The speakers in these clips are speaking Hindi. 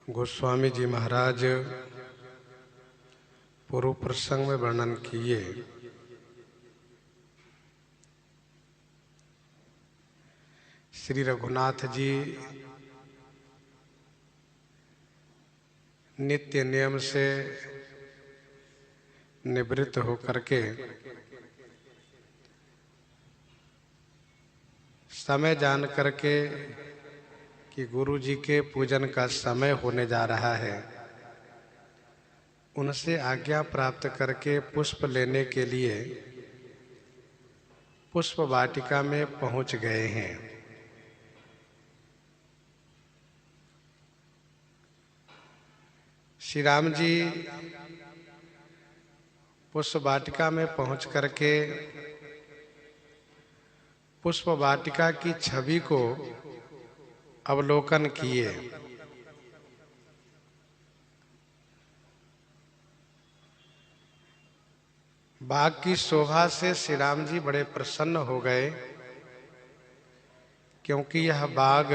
गोस्वामी जी महाराज पूर्व प्रसंग में वर्णन किए श्री रघुनाथ जी नित्य नियम से निवृत्त होकर के समय जान करके कि गुरु जी के पूजन का समय होने जा रहा है, उनसे आज्ञा प्राप्त करके पुष्प लेने के लिए पुष्प वाटिका में पहुंच गए हैं। श्री राम जी पुष्प वाटिका में पहुंच करके पुष्प वाटिका की छवि को अवलोकन किए। बाग की शोभा से श्री राम जी बड़े प्रसन्न हो गए, क्योंकि यह बाग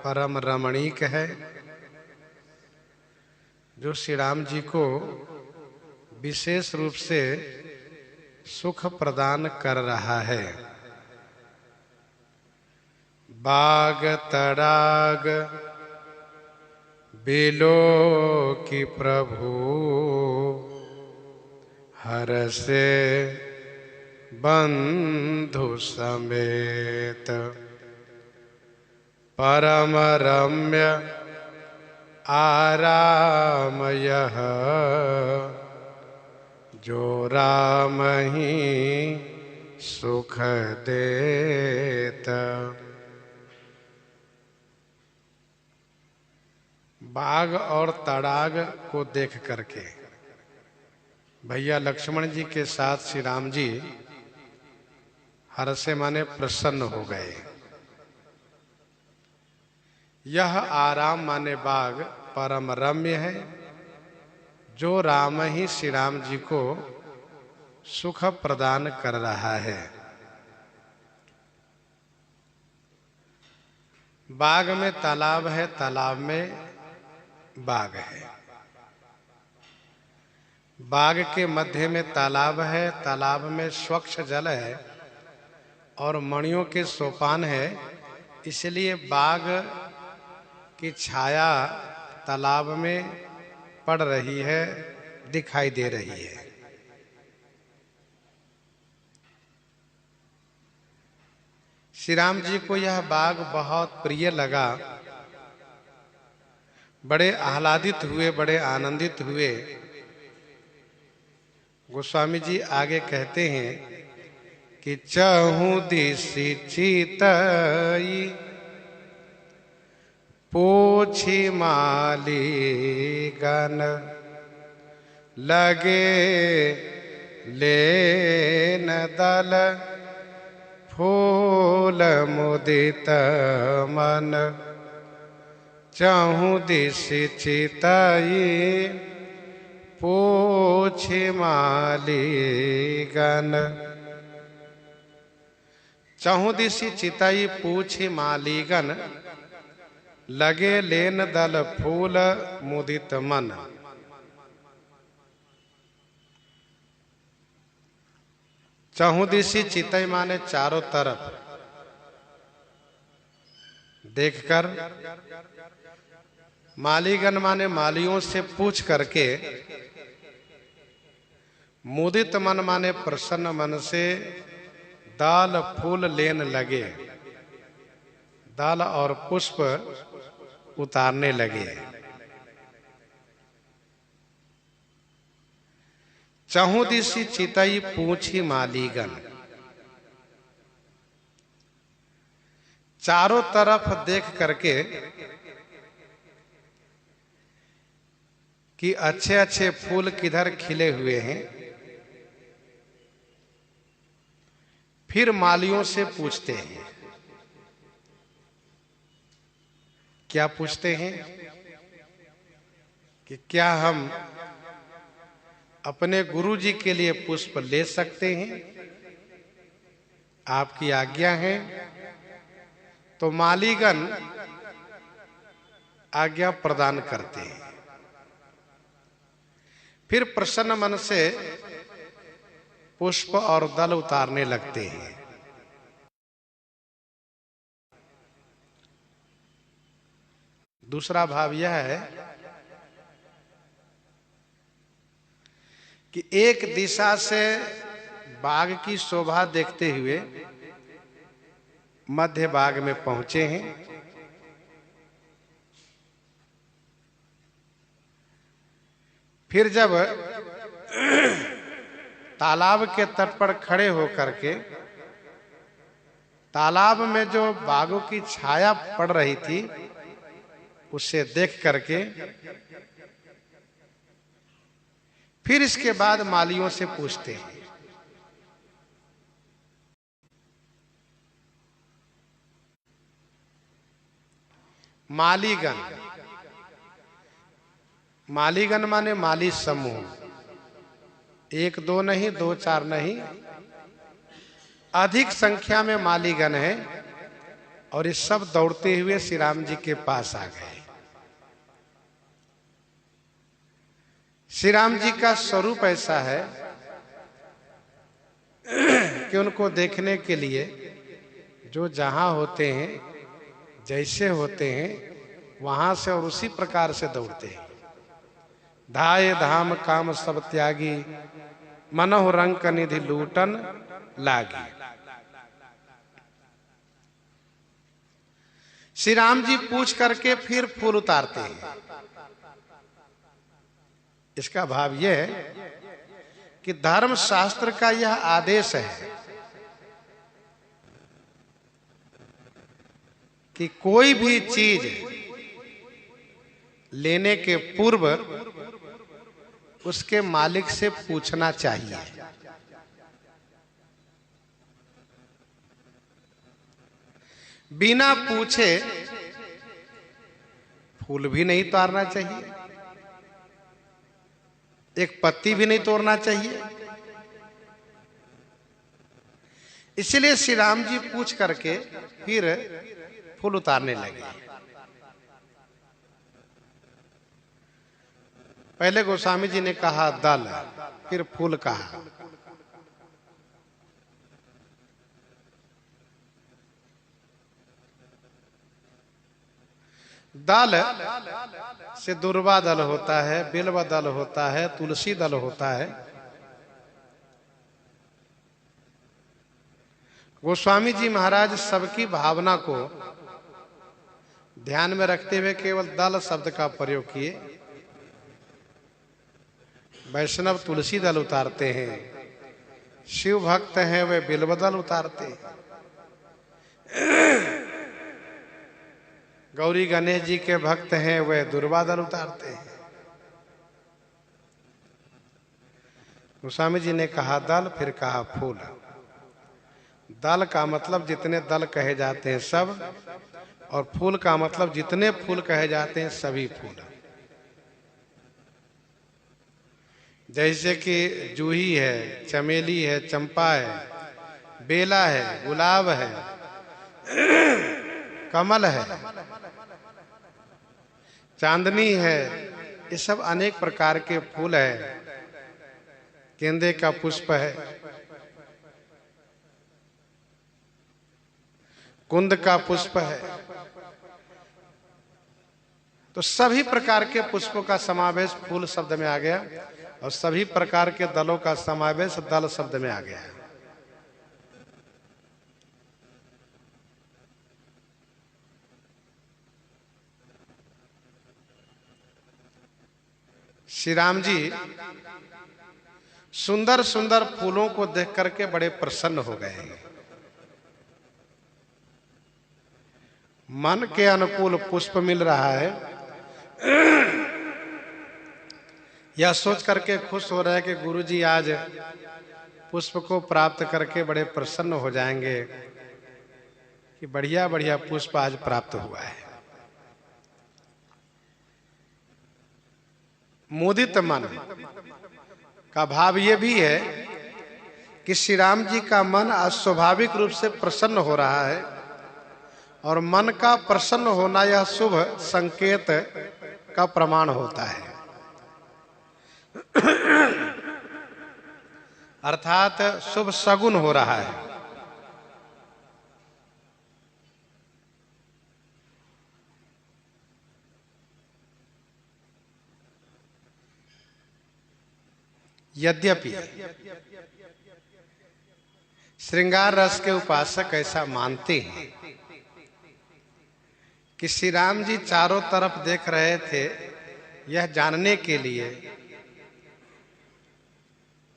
परम रमणीक है, जो श्री राम जी को विशेष रूप से सुख प्रदान कर रहा है। बाग तड़ाग बेलो की प्रभु हर से बंधु समेत परम रम्य आराम यह जो राम ही सुख देत। बाग और तड़ाग को देख करके भैया लक्ष्मण जी के साथ श्री राम जी हर्ष से माने प्रसन्न हो गए। यह आराम माने बाग परम रम्य है, जो राम ही श्री राम जी को सुख प्रदान कर रहा है। बाग में तालाब है, तालाब में बाग है। बाग के मध्य में तालाब है, तालाब में स्वच्छ जल है और मणियों के सोपान है, इसलिए बाग की छाया तालाब में पड़ रही है, दिखाई दे रही है। श्री राम जी को यह बाग बहुत प्रिय लगा, बड़े आह्लादित हुए, बड़े आनंदित हुए। गोस्वामी जी आगे कहते हैं कि चहु दिशि चितई पोछी माली गन लगे लेन दल फूल मुदित मन। चहु दिशि चितई पोछी माली गन। चहु दिशि चितई पूछी मालीगन लगे लेन दल फूल मुदित मन। चहु दिशि चितई माने चारों तरफ देखकर, मालीगन माने मालियों से पूछ करके, मुदित मन माने प्रसन्न मन से दाल फूल लेन लगे, दाल और पुष्प उतारने लगे। चहु दिशि चितई पूछी मालीगन, चारों तरफ देख करके कि अच्छे अच्छे फूल किधर खिले हुए हैं, फिर मालियों से पूछते हैं। क्या पूछते हैं कि क्या हम अपने गुरु जी के लिए पुष्प ले सकते हैं, आपकी आज्ञा है। तो मालीगण आज्ञा प्रदान करते हैं। फिर प्रसन्न मन से पुष्प और दल उतारने लगते हैं। दूसरा भाव यह है कि एक दिशा से बाग की शोभा देखते हुए मध्य बाग में पहुंचे हैं। फिर जब तालाब के तट पर खड़े होकर के तालाब में जो बागों की छाया पड़ रही थी उसे देख करके फिर इसके बाद मालियों से पूछते हैं। मालीगण, मालीगण माने माली समूह, एक दो नहीं, दो चार नहीं, अधिक संख्या में मालीगण हैं और ये सब दौड़ते हुए श्री राम जी के पास आ गए। श्री राम जी का स्वरूप ऐसा है कि उनको देखने के लिए जो जहां होते हैं, जैसे होते हैं, वहां से और उसी प्रकार से दौड़ते हैं। धाये धाम काम सब त्यागी, मनोह रंक निधि लूटन लागी। श्री राम जी पूछ करके फिर फूल उतारते हैं। इसका भाव यह है कि धर्म शास्त्र का यह आदेश है कि कोई भी चीज लेने के पूर्व उसके मालिक से पूछना चाहिए। बिना पूछे फूल भी नहीं उतारना चाहिए, एक पत्ती भी नहीं तोड़ना चाहिए। इसलिए श्री राम जी पूछ करके फिर फूल उतारने लगे। पहले गोस्वामी जी ने कहा दल, फिर फूल कहा। दल से दुर्वा दल होता है, बिल्व दल होता है, तुलसी दल होता है। गोस्वामी जी महाराज सबकी भावना को ध्यान में रखते हुए केवल दल शब्द का प्रयोग किए। वैष्णव तुलसी दल उतारते हैं, शिव भक्त हैं वे बिल्व दल उतारते हैं, गौरी गणेश जी के भक्त हैं वे दुर्वा दल उतारते हैं। गोस्वामी जी ने कहा दल, फिर कहा फूल। दल का मतलब जितने दल कहे जाते हैं सब, और फूल का मतलब जितने फूल कहे जाते हैं सभी फूल। जैसे कि जूही है, चमेली है, चंपा है, बेला है, गुलाब है, कमल है, चांदनी है, ये सब अनेक प्रकार के फूल है। गेंदे का पुष्प है, कुंद का पुष्प है। तो सभी प्रकार के पुष्पों का समावेश फूल शब्द में आ गया और सभी प्रकार के दलों का समावेश दल शब्द में आ गया। श्री राम जी सुंदर सुंदर फूलों को देख करके बड़े प्रसन्न हो गए। मन के अनुकूल पुष्प मिल रहा है, यह सोच करके खुश हो रहे हैं कि गुरुजी आज पुष्प को प्राप्त करके बड़े प्रसन्न हो जाएंगे कि बढ़िया बढ़िया पुष्प आज प्राप्त हुआ है। मुदित मन का भाव यह भी है कि श्री राम जी का मन अस्वाभाविक रूप से प्रसन्न हो रहा है और मन का प्रसन्न होना यह शुभ संकेत का प्रमाण होता है। अर्थात शुभ सगुन हो रहा है। यद्यपि श्रृंगार रस के उपासक ऐसा मानते हैं कि श्री राम जी चारों तरफ देख रहे थे यह जानने के लिए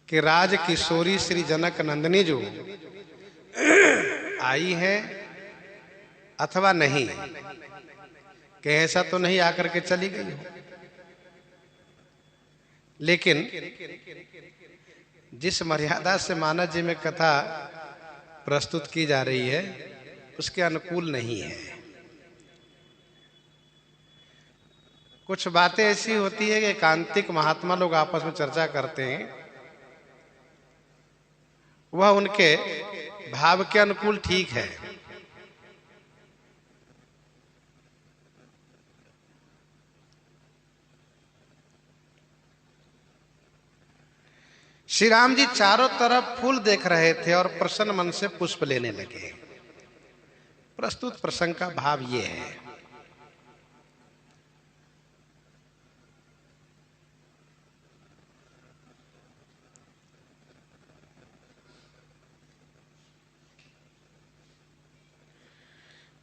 कि राज किशोरी श्री जनक नंदिनी जो आई है अथवा नहीं, कि ऐसा तो नहीं आकर के चली गई हो। लेकिन जिस मर्यादा से मानव जी में कथा प्रस्तुत की जा रही है उसके अनुकूल नहीं है। कुछ बातें ऐसी होती है कि एकांतिक महात्मा लोग आपस में चर्चा करते हैं, वह उनके भाव के अनुकूल ठीक है। श्री राम जी चारों तरफ फूल देख रहे थे और प्रसन्न मन से पुष्प लेने लगे। प्रस्तुत प्रसंग का भाव ये है।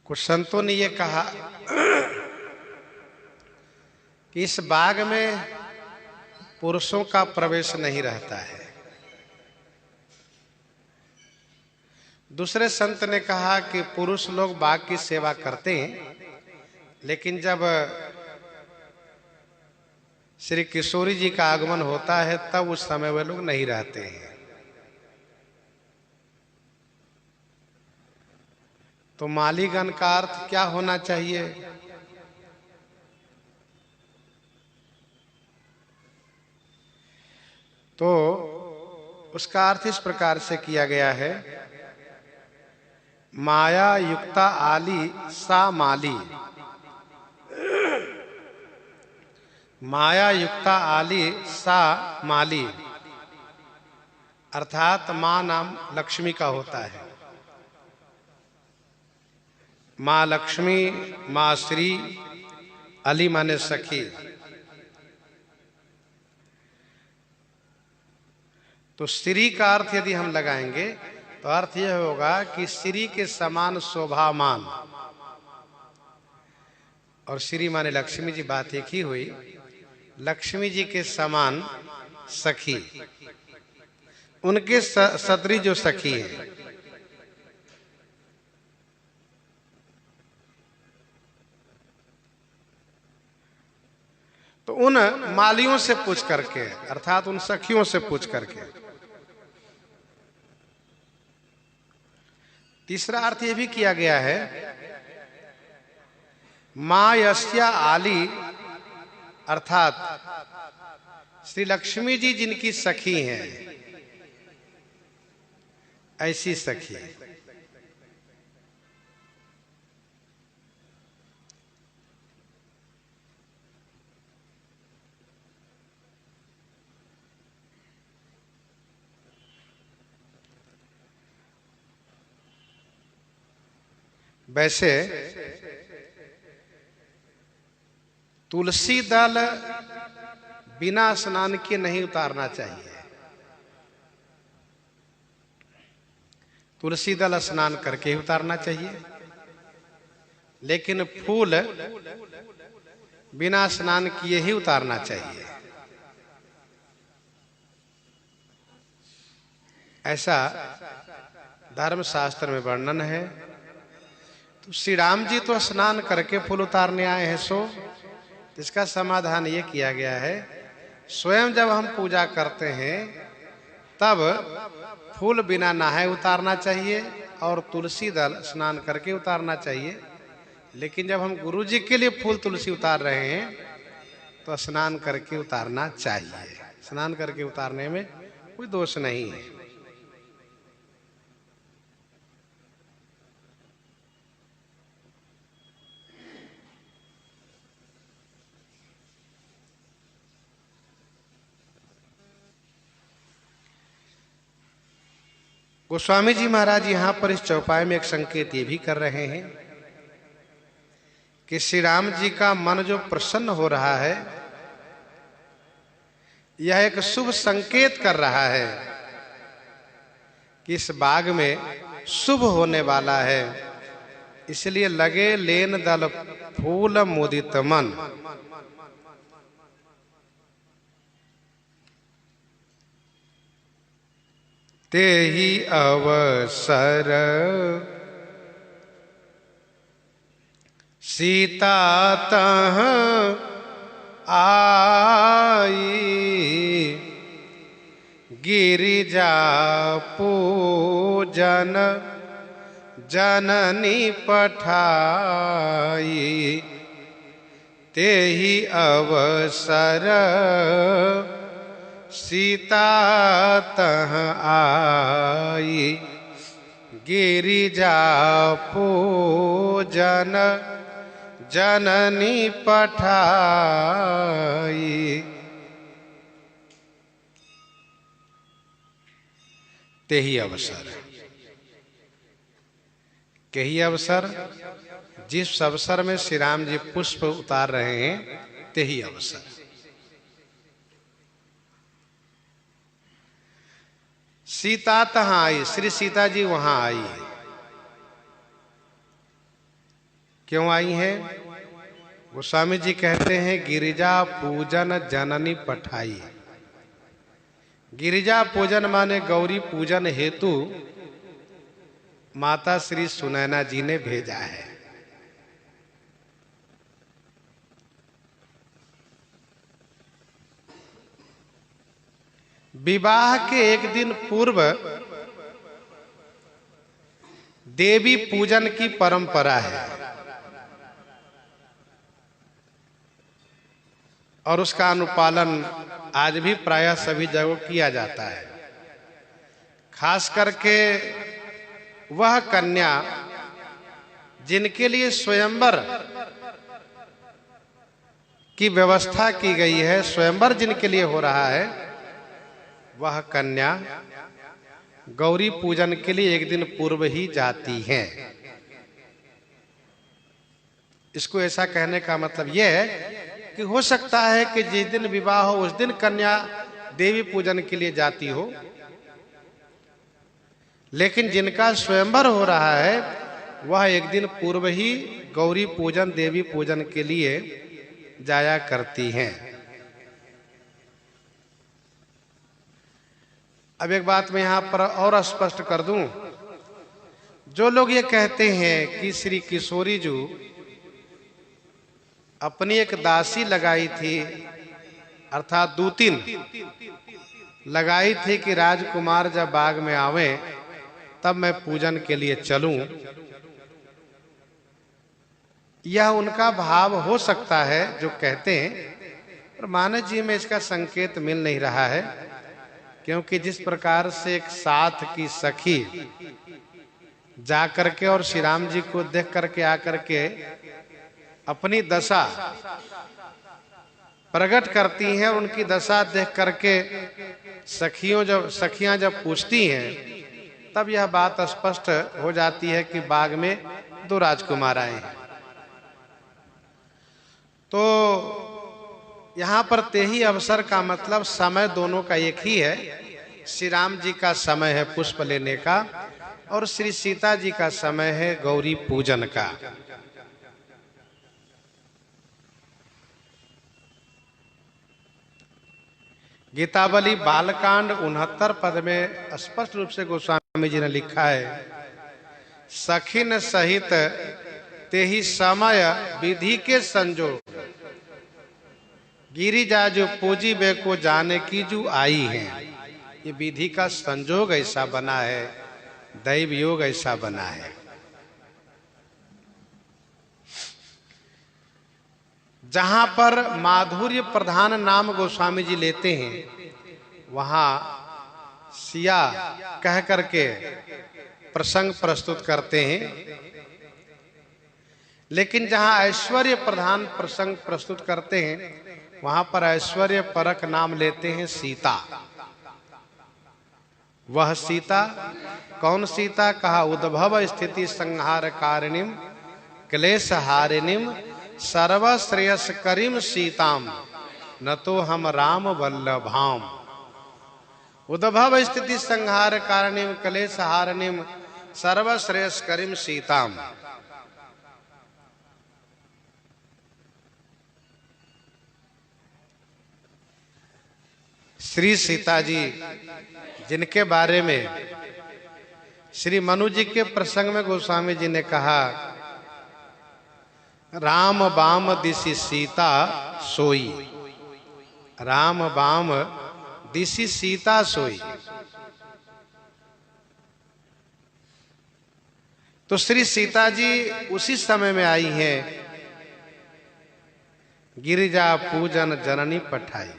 कुछ संतों ने ये कहा कि इस बाग में पुरुषों का प्रवेश नहीं रहता है। दूसरे संत ने कहा कि पुरुष लोग बाग की सेवा करते हैं, लेकिन जब श्री किशोरी जी का आगमन होता है तब उस समय वे लोग नहीं रहते हैं। तो मालीगण का अर्थ क्या होना चाहिए? तो उसका अर्थ इस प्रकार से किया गया है, माया युक्ता आली सा माली। माया युक्ता आली सा माली अर्थात मां नाम लक्ष्मी का होता है। मां लक्ष्मी, मां श्री, अली माने सखी। तो श्री का अर्थ यदि हम लगाएंगे तो अर्थ यह होगा कि श्री के समान शोभामान, और श्री माने लक्ष्मी जी, बात एक ही हुई। लक्ष्मी जी के समान सखी, उनके सदरी जो सखी है। तो उन मालियों से पूछ करके, अर्थात उन सखियों से पूछ करके। तीसरा अर्थ यह भी किया गया है, मां यस्या आली अर्थात श्री लक्ष्मी जी जिनकी सखी हैं, ऐसी सखी। वैसे तुलसी दल बिना स्नान के नहीं उतारना चाहिए। तुलसी दल स्नान करके ही उतारना चाहिए, लेकिन फूल बिना स्नान किए ही उतारना चाहिए। ऐसा धर्मशास्त्र में वर्णन है। तो श्री राम जी तो स्नान करके फूल उतारने आए हैं, सो इसका समाधान ये किया गया है, स्वयं जब हम पूजा करते हैं तब फूल बिना नहाए उतारना चाहिए और तुलसी दल स्नान करके उतारना चाहिए। लेकिन जब हम गुरु जी के लिए फूल तुलसी उतार रहे हैं तो स्नान करके उतारना चाहिए। स्नान करके उतारने में कोई दोष नहीं है। गोस्वामी जी महाराज यहाँ पर इस चौपाई में एक संकेत ये भी कर रहे हैं कि श्री राम जी का मन जो प्रसन्न हो रहा है, यह एक शुभ संकेत कर रहा है कि इस बाग में शुभ होने वाला है। इसलिए लगे लेन दल फूल मुदित मन। तेहि अवसर सीता तह आई, गिरिजा पूजन जननी पठाई। तेहि अवसर सीता तह आई, गिरिजा पूजन जननी पठाई। तेहि अवसर, केही अवसर, जिस अवसर में श्री राम जी पुष्प उतार रहे हैं, तेही अवसर। सीता तहाँ आई, श्री सीता जी वहां आई। क्यों आई हैं? गोस्वामी जी कहते हैं गिरिजा पूजन जननी पठाई। गिरिजा पूजन माने गौरी पूजन हेतु माता श्री सुनैना जी ने भेजा है। विवाह के एक दिन पूर्व देवी पूजन की परंपरा है और उसका अनुपालन आज भी प्रायः सभी जगहों किया जाता है। खास करके वह कन्या जिनके लिए स्वयंवर की व्यवस्था की गई है, स्वयंवर जिनके लिए हो रहा है, वह कन्या गौरी पूजन के लिए एक दिन पूर्व ही जाती हैं। इसको ऐसा कहने का मतलब यह है कि हो सकता है कि जिस दिन विवाह हो उस दिन कन्या देवी पूजन के लिए जाती हो, लेकिन जिनका स्वयंवर हो रहा है वह एक दिन पूर्व ही गौरी पूजन देवी पूजन के लिए जाया करती हैं। अब एक बात मैं यहाँ पर और स्पष्ट कर दूं, जो लोग ये कहते हैं कि श्री किशोरी जी अपनी एक दासी लगाई थी, अर्थात दूतिन लगाई थी कि राजकुमार जब बाग में आवे तब मैं पूजन के लिए चलूं, यह उनका भाव हो सकता है जो कहते हैं, पर मानस जी में इसका संकेत मिल नहीं रहा है। क्योंकि जिस प्रकार से एक साथ की सखी जा करके और श्री राम जी को देख करके आकर के अपनी दशा प्रकट करती हैं, उनकी दशा देख करके सखियां जब पूछती हैं तब यह बात स्पष्ट हो जाती है कि बाग में दो राजकुमार आए हैं। तो यहाँ पर तेही अवसर का मतलब समय दोनों का एक ही है। श्री राम जी का समय है पुष्प लेने का और श्री सीता जी का समय है गौरी पूजन का। गीतावली बालकांड 69 पद में स्पष्ट रूप से गोस्वामी जी ने लिखा है, सखिन सहित तेहि समय विधि के संजोग, गिरिजा जो पूजी बे को जाने की जो आई है। ये विधि का संजोग ऐसा बना है, दैव योग ऐसा बना है। जहां पर माधुर्य प्रधान नाम गोस्वामी जी लेते हैं, वहां सिया कह करके प्रसंग प्रस्तुत करते हैं, लेकिन जहां ऐश्वर्य प्रधान प्रसंग प्रस्तुत करते हैं वहां पर ऐश्वर्य परक नाम लेते हैं सीता। वह सीता कौन सीता? कहा उद्भव स्थिति संहार कारिणीम क्लेश हारिणीम सर्वश्रेयस्करीम सीताम न तो हम राम वल्लभाम। उद्भव स्थिति संहार कारिणीम क्लेश हारिणीम सर्वश्रेयस्करीम सीताम। श्री सीता जी जिनके बारे में श्री मनु जी के प्रसंग में गोस्वामी जी ने कहा राम बाम दिशि सीता सोई, राम बाम दिशि सीता सोई। तो श्री सीता जी उसी समय में आई हैं, गिरिजा पूजन जननी पठाई।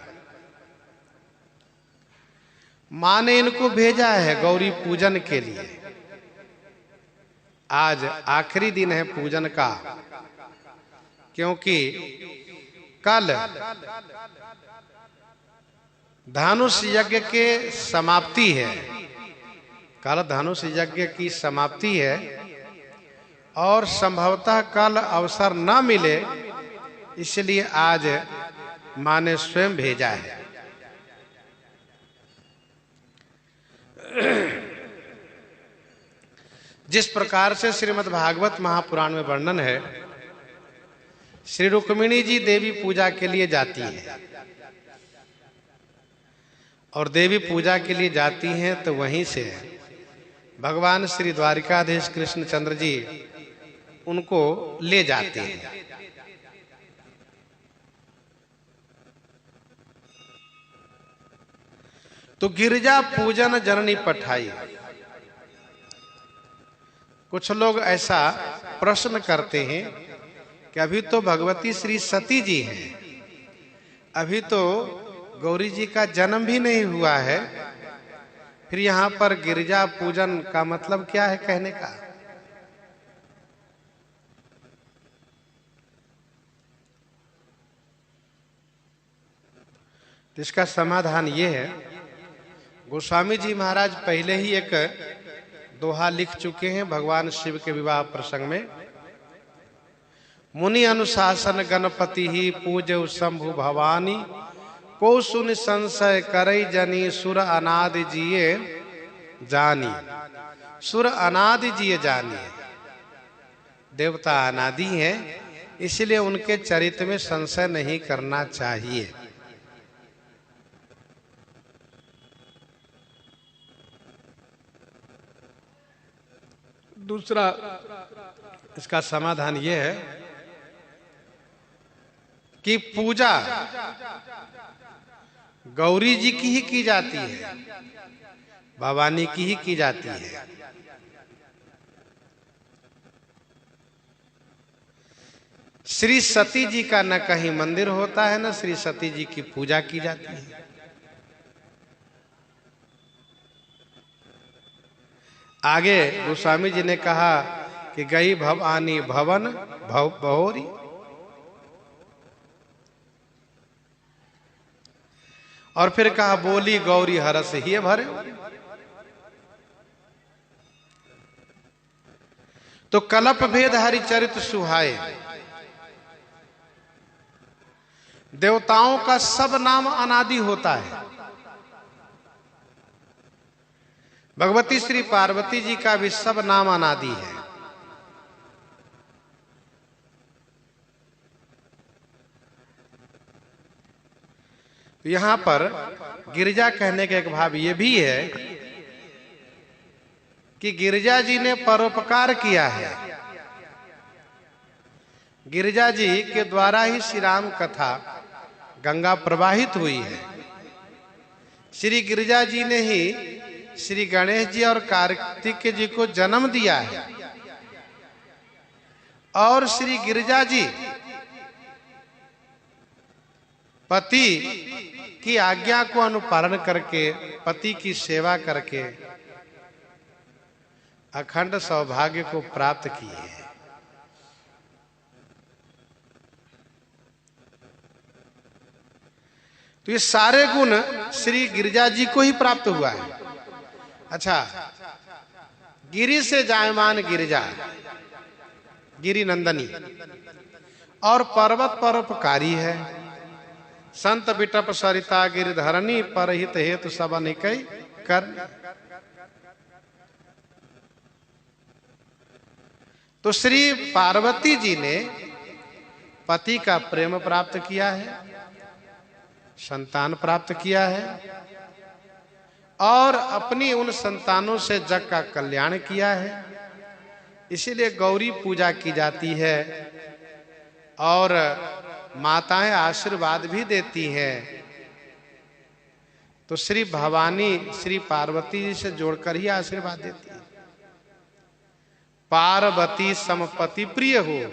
मां ने इनको भेजा है गौरी पूजन के लिए। आज आखिरी दिन है पूजन का, क्योंकि कल धनुष यज्ञ के समाप्ति है। कल धनुष यज्ञ की समाप्ति है और संभवतः कल अवसर न मिले, इसलिए आज मां ने स्वयं भेजा है। जिस प्रकार से श्रीमद् भागवत महापुराण में वर्णन है, श्री रुक्मिणी जी देवी पूजा के लिए जाती है और देवी पूजा के लिए जाती हैं तो वहीं से भगवान श्री द्वारिकाधीश कृष्णचंद्र जी उनको ले जाते हैं। तो गिरिजा पूजन जननी पठाई। कुछ लोग ऐसा प्रश्न करते हैं कि अभी तो भगवती श्री सती जी हैं, अभी तो गौरी जी का जन्म भी नहीं हुआ है, फिर यहाँ पर गिरिजा पूजन का मतलब क्या है कहने का? तो इसका समाधान ये है, गोस्वामी जी महाराज पहले ही एक दोहा लिख चुके हैं भगवान शिव के विवाह प्रसंग में। मुनि अनुशासन गणपति ही पूज्य शंभु भवानी, को सुन संशय करई जनी सुर अनादि जिये जानी। सुर अनादि जिये जानी, देवता अनादि हैं, इसलिए उनके चरित्र में संशय नहीं करना चाहिए। दूसरा इसका समाधान यह है कि पूजा गौरी जी की ही की जाती है, भवानी की ही की जाती है। श्री सती जी का न कहीं मंदिर होता है, न श्री सती जी की पूजा की जाती है। आगे गोस्वामी जी ने कहा कि गई भवानी भवन भवोरी। और फिर कहा बोली गौरी हरस ही भरे। तो कलप भेद हरिचरित सुहाए, देवताओं का सब नाम अनादि होता है। भगवती श्री पार्वती जी का भी सब नाम अनादि है। यहां पर गिरिजा कहने का एक भाव यह भी है कि गिरिजा जी ने परोपकार किया है। गिरिजा जी के द्वारा ही श्री राम कथा गंगा प्रवाहित हुई है। श्री गिरिजा जी ने ही श्री गणेश जी और कार्तिक जी को जन्म दिया है। और श्री गिरिजा जी पति की आज्ञा को अनुपालन करके, पति की सेवा करके अखंड सौभाग्य को प्राप्त किए हैं। तो ये सारे गुण श्री गिरिजा जी को ही प्राप्त हुआ है। अच्छा, गिरि से जायमान गिरिजा, गिरि नंदनी, और पर्वत परोपकारी है। संत बिटप सरिता गिरिधरणी, परहित हेतु सब अनिकै कर। तो श्री पार्वती जी ने पति का प्रेम प्राप्त किया है, संतान प्राप्त किया है, और अपनी उन संतानों से जग का कल्याण किया है। इसीलिए गौरी पूजा की जाती है और माताएं आशीर्वाद भी देती हैं। तो श्री भवानी श्री पार्वती जी से जोड़कर ही आशीर्वाद देती है। पार्वती समपति प्रिय हो।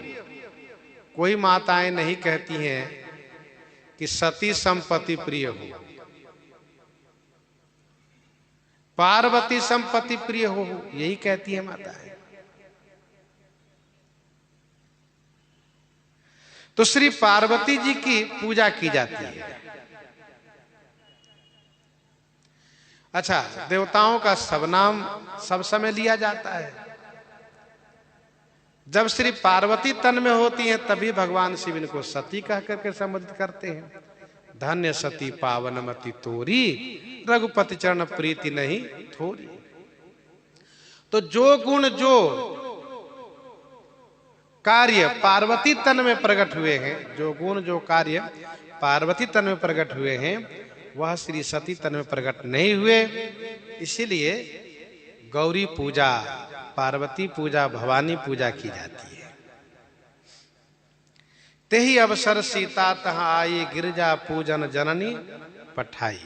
कोई माताएं नहीं कहती हैं कि सती संपत्ति प्रिय हो। पार्वती संपत्ति प्रिय हो, यही कहती है माताएं। तो श्री पार्वती जी की पूजा की जाती है। अच्छा, देवताओं का सब नाम सब समय लिया जाता है। जब श्री पार्वती तन में होती हैं तभी भगवान शिव इनको सती कह करके संबोधित करते हैं। धन्य सती पावनमति तोरी, रघुपति चरण प्रीति नहीं थोरी। तो जो गुण जो कार्य पार्वती तन में प्रकट हुए हैं, जो गुण जो कार्य पार्वती तन में प्रकट हुए हैं, वह श्री सती तन में प्रकट नहीं हुए। इसीलिए गौरी पूजा, पार्वती पूजा, भवानी पूजा की जाती है। तेहि अवसर सीता तहाँ आई, गिरजा पूजन जननी पठाई।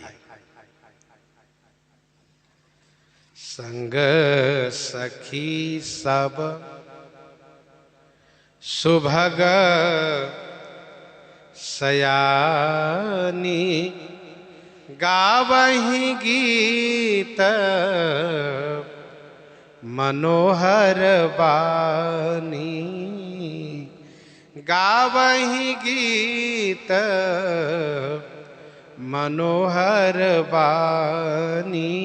संग सखी सब सुभग सयानी, गावहि गीत मनोहर बानी। गावहि गीत मनोहर बानी।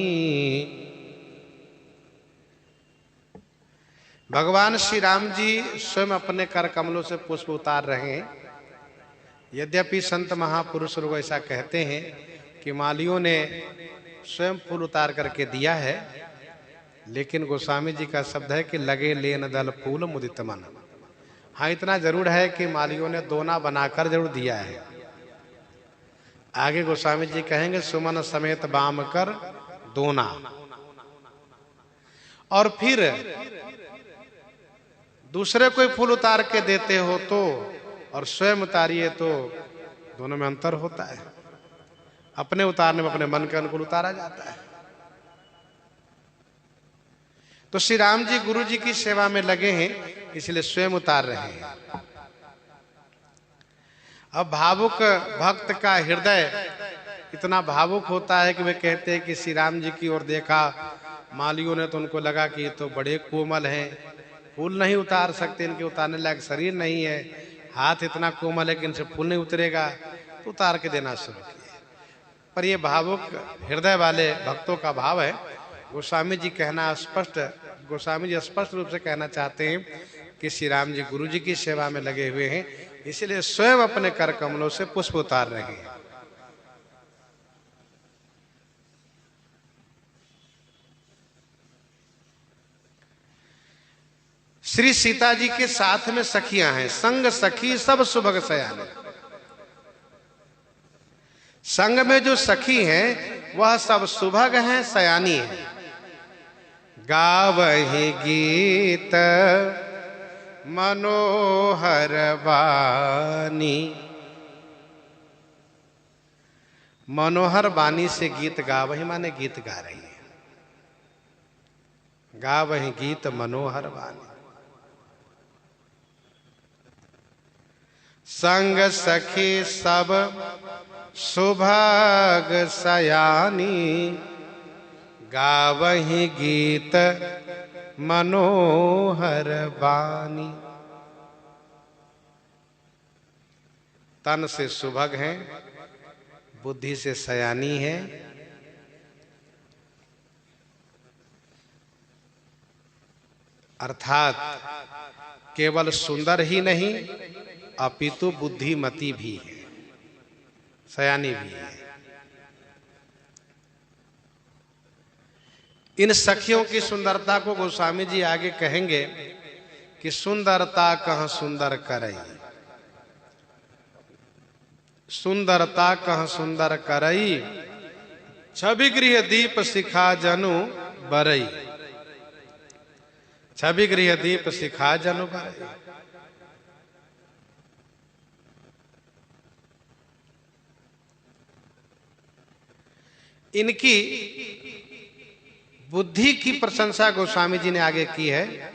भगवान श्री राम जी स्वयं अपने कर कमलों से पुष्प उतार रहे हैं। यद्यपि संत महापुरुष लोग ऐसा कहते हैं कि मालियों ने स्वयं फूल उतार करके दिया है, लेकिन गोस्वामी जी का शब्द है कि लगे लेन दल फूल मुदित मन। हाँ, इतना जरूर है कि मालियों ने दोना बनाकर जरूर दिया है। आगे गोस्वामी जी कहेंगे सुमन समेत बाम कर दोना। और फिर दूसरे कोई फूल उतार के देते हो तो और स्वयं उतारिए तो दोनों में अंतर होता है। अपने उतारने में अपने मन के अनुकूल उतारा जाता है। तो श्री राम जी गुरु जी की सेवा में लगे हैं, इसलिए स्वयं उतार रहे हैं। अब भावुक भक्त का हृदय इतना भावुक होता है कि वे कहते हैं कि श्री राम जी की ओर देखा मालियों ने तो उनको लगा कि ये तो बड़े कोमल हैं, फूल नहीं उतार सकते, इनके उतारने लायक शरीर नहीं है, हाथ इतना कोमल है कि इनसे फूल नहीं उतरेगा, तो उतार के देना शुरू किया। पर ये भावुक हृदय वाले भक्तों का भाव है। गोस्वामी जी गोस्वामी जी स्पष्ट रूप से कहना चाहते हैं कि श्री राम जी गुरु जी की सेवा में लगे हुए हैं, इसलिए स्वयं अपने कर कमलों से पुष्प उतार रहे हैं। श्री सीता जी के साथ में सखियां हैं। संग सखी सब सुभग सयाने। संग में जो सखी हैं वह सब सुभग हैं, सयानी हैं। गावहि गीत मनोहर बानी। मनोहर बानी से गीत गावहि माने गीत गा रही है। गावहि गीत मनोहर बानी। संग सखी सब सुभग सयानी, गावहि गीत मनोहर बानी। तन से सुभग हैं, बुद्धि से सयानी है, अर्थात केवल सुंदर ही नहीं अपितु बुद्धिमती भी है, सयानी भी है। इन सखियों की सुंदरता को गोस्वामी जी आगे कहेंगे कि सुंदरता कहाँ सुंदर करई, सुंदरता कहाँ सुंदर करई, छवि गृह दीप सिखा जनु बरई, छवि गृह दीप सिखा जनु बरई। इनकी बुद्धि की प्रशंसा गोस्वामी जी ने आगे की है।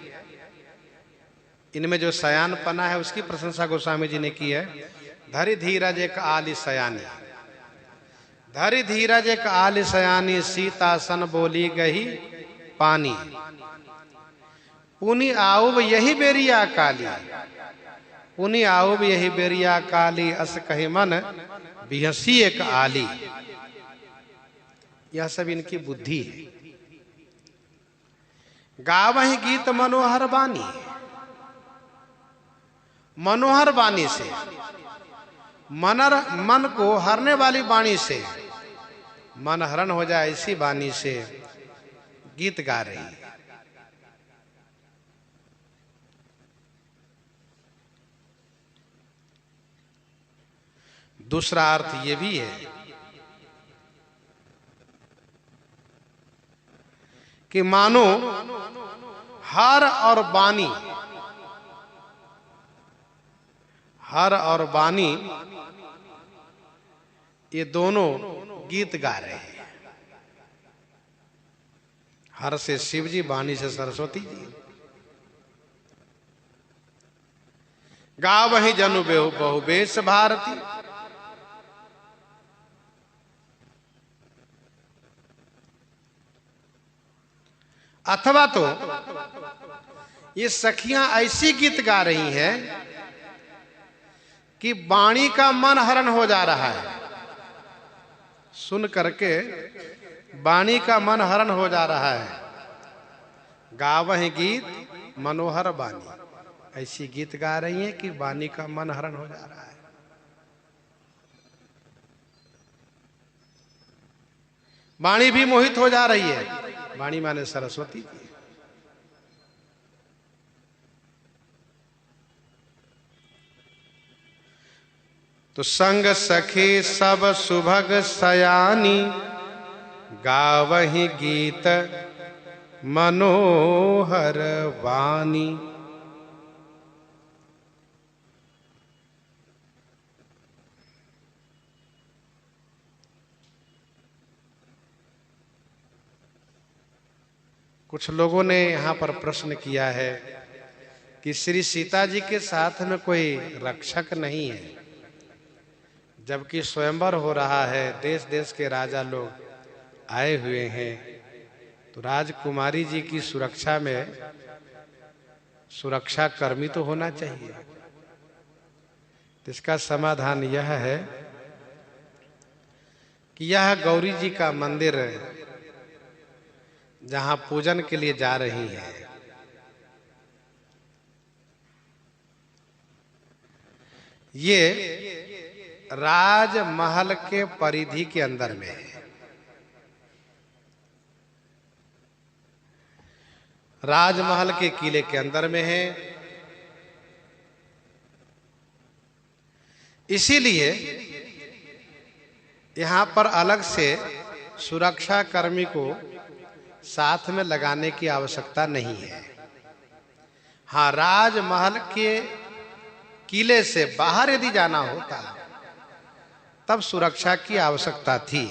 इनमें जो सयानपना है उसकी प्रशंसा गोस्वामी जी ने की है। धरि धीरज एक आली सयानी, धरि धीरज एक आली सयानी, सीता सन बोली गही पानी, पुनि आऊब यही बेरिया काली, पुनि आऊब यही बेरिया काली, अस कही मन बिहसी एक आली। यह सब इनकी बुद्धि है। गावहि गीत मनोहर बानी, मनोहर बानी से, मन को हरने वाली वाणी से, मन हरण हो जाए ऐसी वाणी से गीत गा रही है। दूसरा अर्थ ये भी है कि मानो हर और बानी, हर और बानी ये दोनों गीत गा रहे हैं। हर से शिव जी, बानी से सरस्वती जी। गावहि जनु बहु बेश भारती, अथवा तो ये सखियां ऐसी गीत गा रही हैं कि वाणी का मन हरण हो जा रहा है। सुन करके वाणी का मन हरण हो जा रहा है। गावहि गीत मनोहर वाणी, ऐसी गीत गा रही हैं कि वाणी का मन हरण हो जा रहा है। वाणी भी मोहित हो जा रही है। वाणी माने सरस्वती जी। तो संग सखी सब सुभग सयानी, गावहि गीत मनोहर वाणी। कुछ लोगों ने यहाँ पर प्रश्न किया है कि श्री सीता जी के साथ में कोई रक्षक नहीं है, जबकि स्वयंवर हो रहा है, देश देश के राजा लोग आए हुए हैं, तो राजकुमारी जी की सुरक्षा में सुरक्षा कर्मी तो होना चाहिए। तो इसका समाधान यह है कि यह गौरी जी का मंदिर जहां पूजन के लिए जा रही है, ये राजमहल के परिधि के अंदर में है। राजमहल के किले के अंदर में है। इसीलिए यहां पर अलग से सुरक्षा कर्मी को साथ में लगाने की आवश्यकता नहीं है। हाँ, राजमहल के किले से बाहर यदि जाना होता तब सुरक्षा की आवश्यकता थी।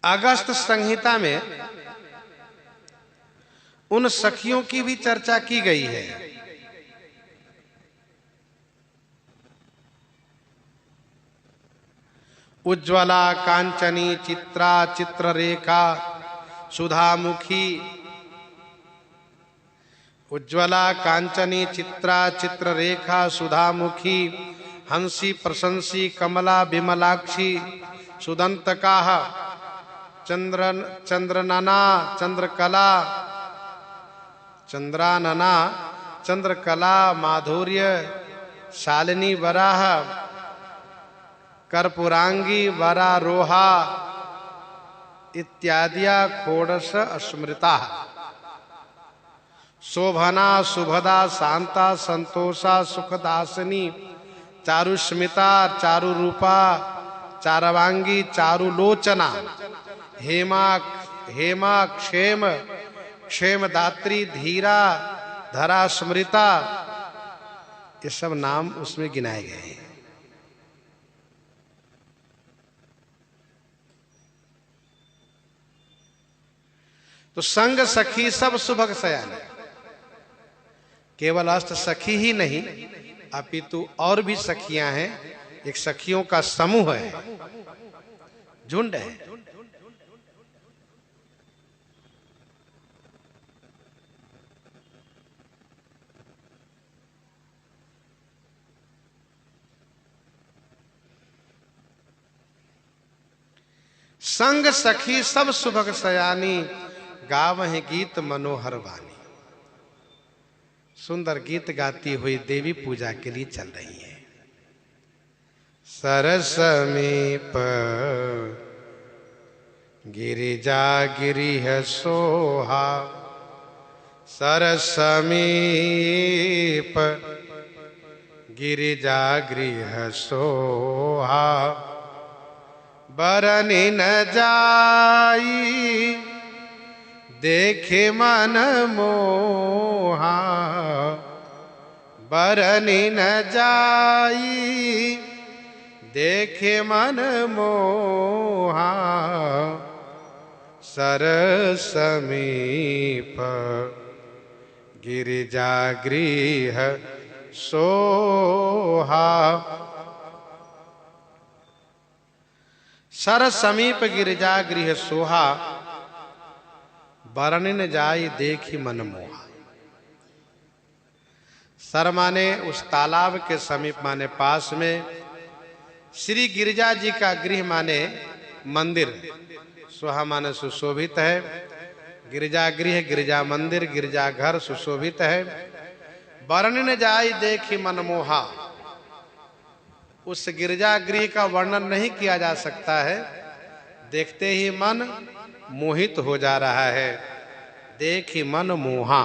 अगस्त संहिता में उन सखियों की भी चर्चा की गई है। उज्ज्वला कांचनी चित्रा चित्ररेखा सुधामुखी, उज्ज्वला कांचनी चित्रा चित्ररेखा सुधामुखी, हंसी प्रशंसी कमला विमलाक्षी सुदंतकाः चंद्रनना चंद्रकला चंद्रानना चंद्रकला माधुर्य शालिनी वराह कर्पूरांगी वरारोहा इत्यादिया षोडश स्मृता शोभना शुभदा शांता संतोषा सुखदासिनी चारुस्मिता चारुरूपा चारवांगी चारुलोचना हेमा हेमा क्षेम क्षेमदात्री धीरा धरा स्मृता, ये सब नाम उसमें गिनाए गए हैं। तो संग सखी सब सुभग सयानी, केवल अष्ट सखी ही नहीं अपितु और भी सखियां हैं। एक सखियों का समूह है, झुंड है। संग सखी सब सुभग सयानी गावहि गीत मनोहर वाणी। सुंदर गीत गाती हुई देवी पूजा के लिए चल रही है। सरसमीप गिरिजा गिरिह सोहा, सरसमीप गिरिजा गृह सोहा, बरनि न जाई देखे मन मोहा, बरनि न जाई देखे मन मोहा, सरसमीप गिरिजा गृह सोहा। सरसमीप गिरिजा गृह सोहा, बरनि न जाई देखी मन मोहा। सर माने उस तालाब के समीप माने पास में, श्री गिरिजा जी का गृह माने मंदिर, सोहा माने सुशोभित है। गिरिजा गृह गिरिजा मंदिर गिरिजा घर सुशोभित है। बरनि न जाई देखी मन मोहा, उस गिरजा गृह का वर्णन नहीं किया जा सकता है, देखते ही मन मोहित हो जा रहा है। देखी मन मोहा।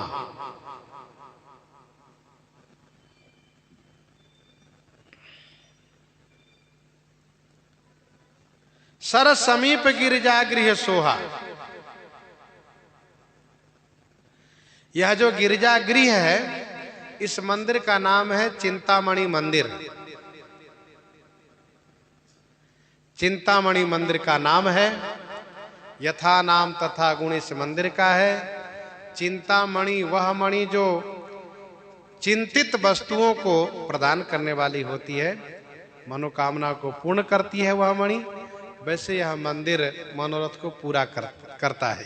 सर समीप गिरजा गृह सोहा, यह जो गिरजा गृह है इस मंदिर का नाम है चिंतामणि मंदिर। चिंतामणि मंदिर का नाम है, यथा नाम तथा गुण इस मंदिर का है। चिंतामणि वह मणि जो चिंतित वस्तुओं को प्रदान करने वाली होती है, मनोकामना को पूर्ण करती है वह मणि। वैसे यह मंदिर मनोरथ को पूरा करता है।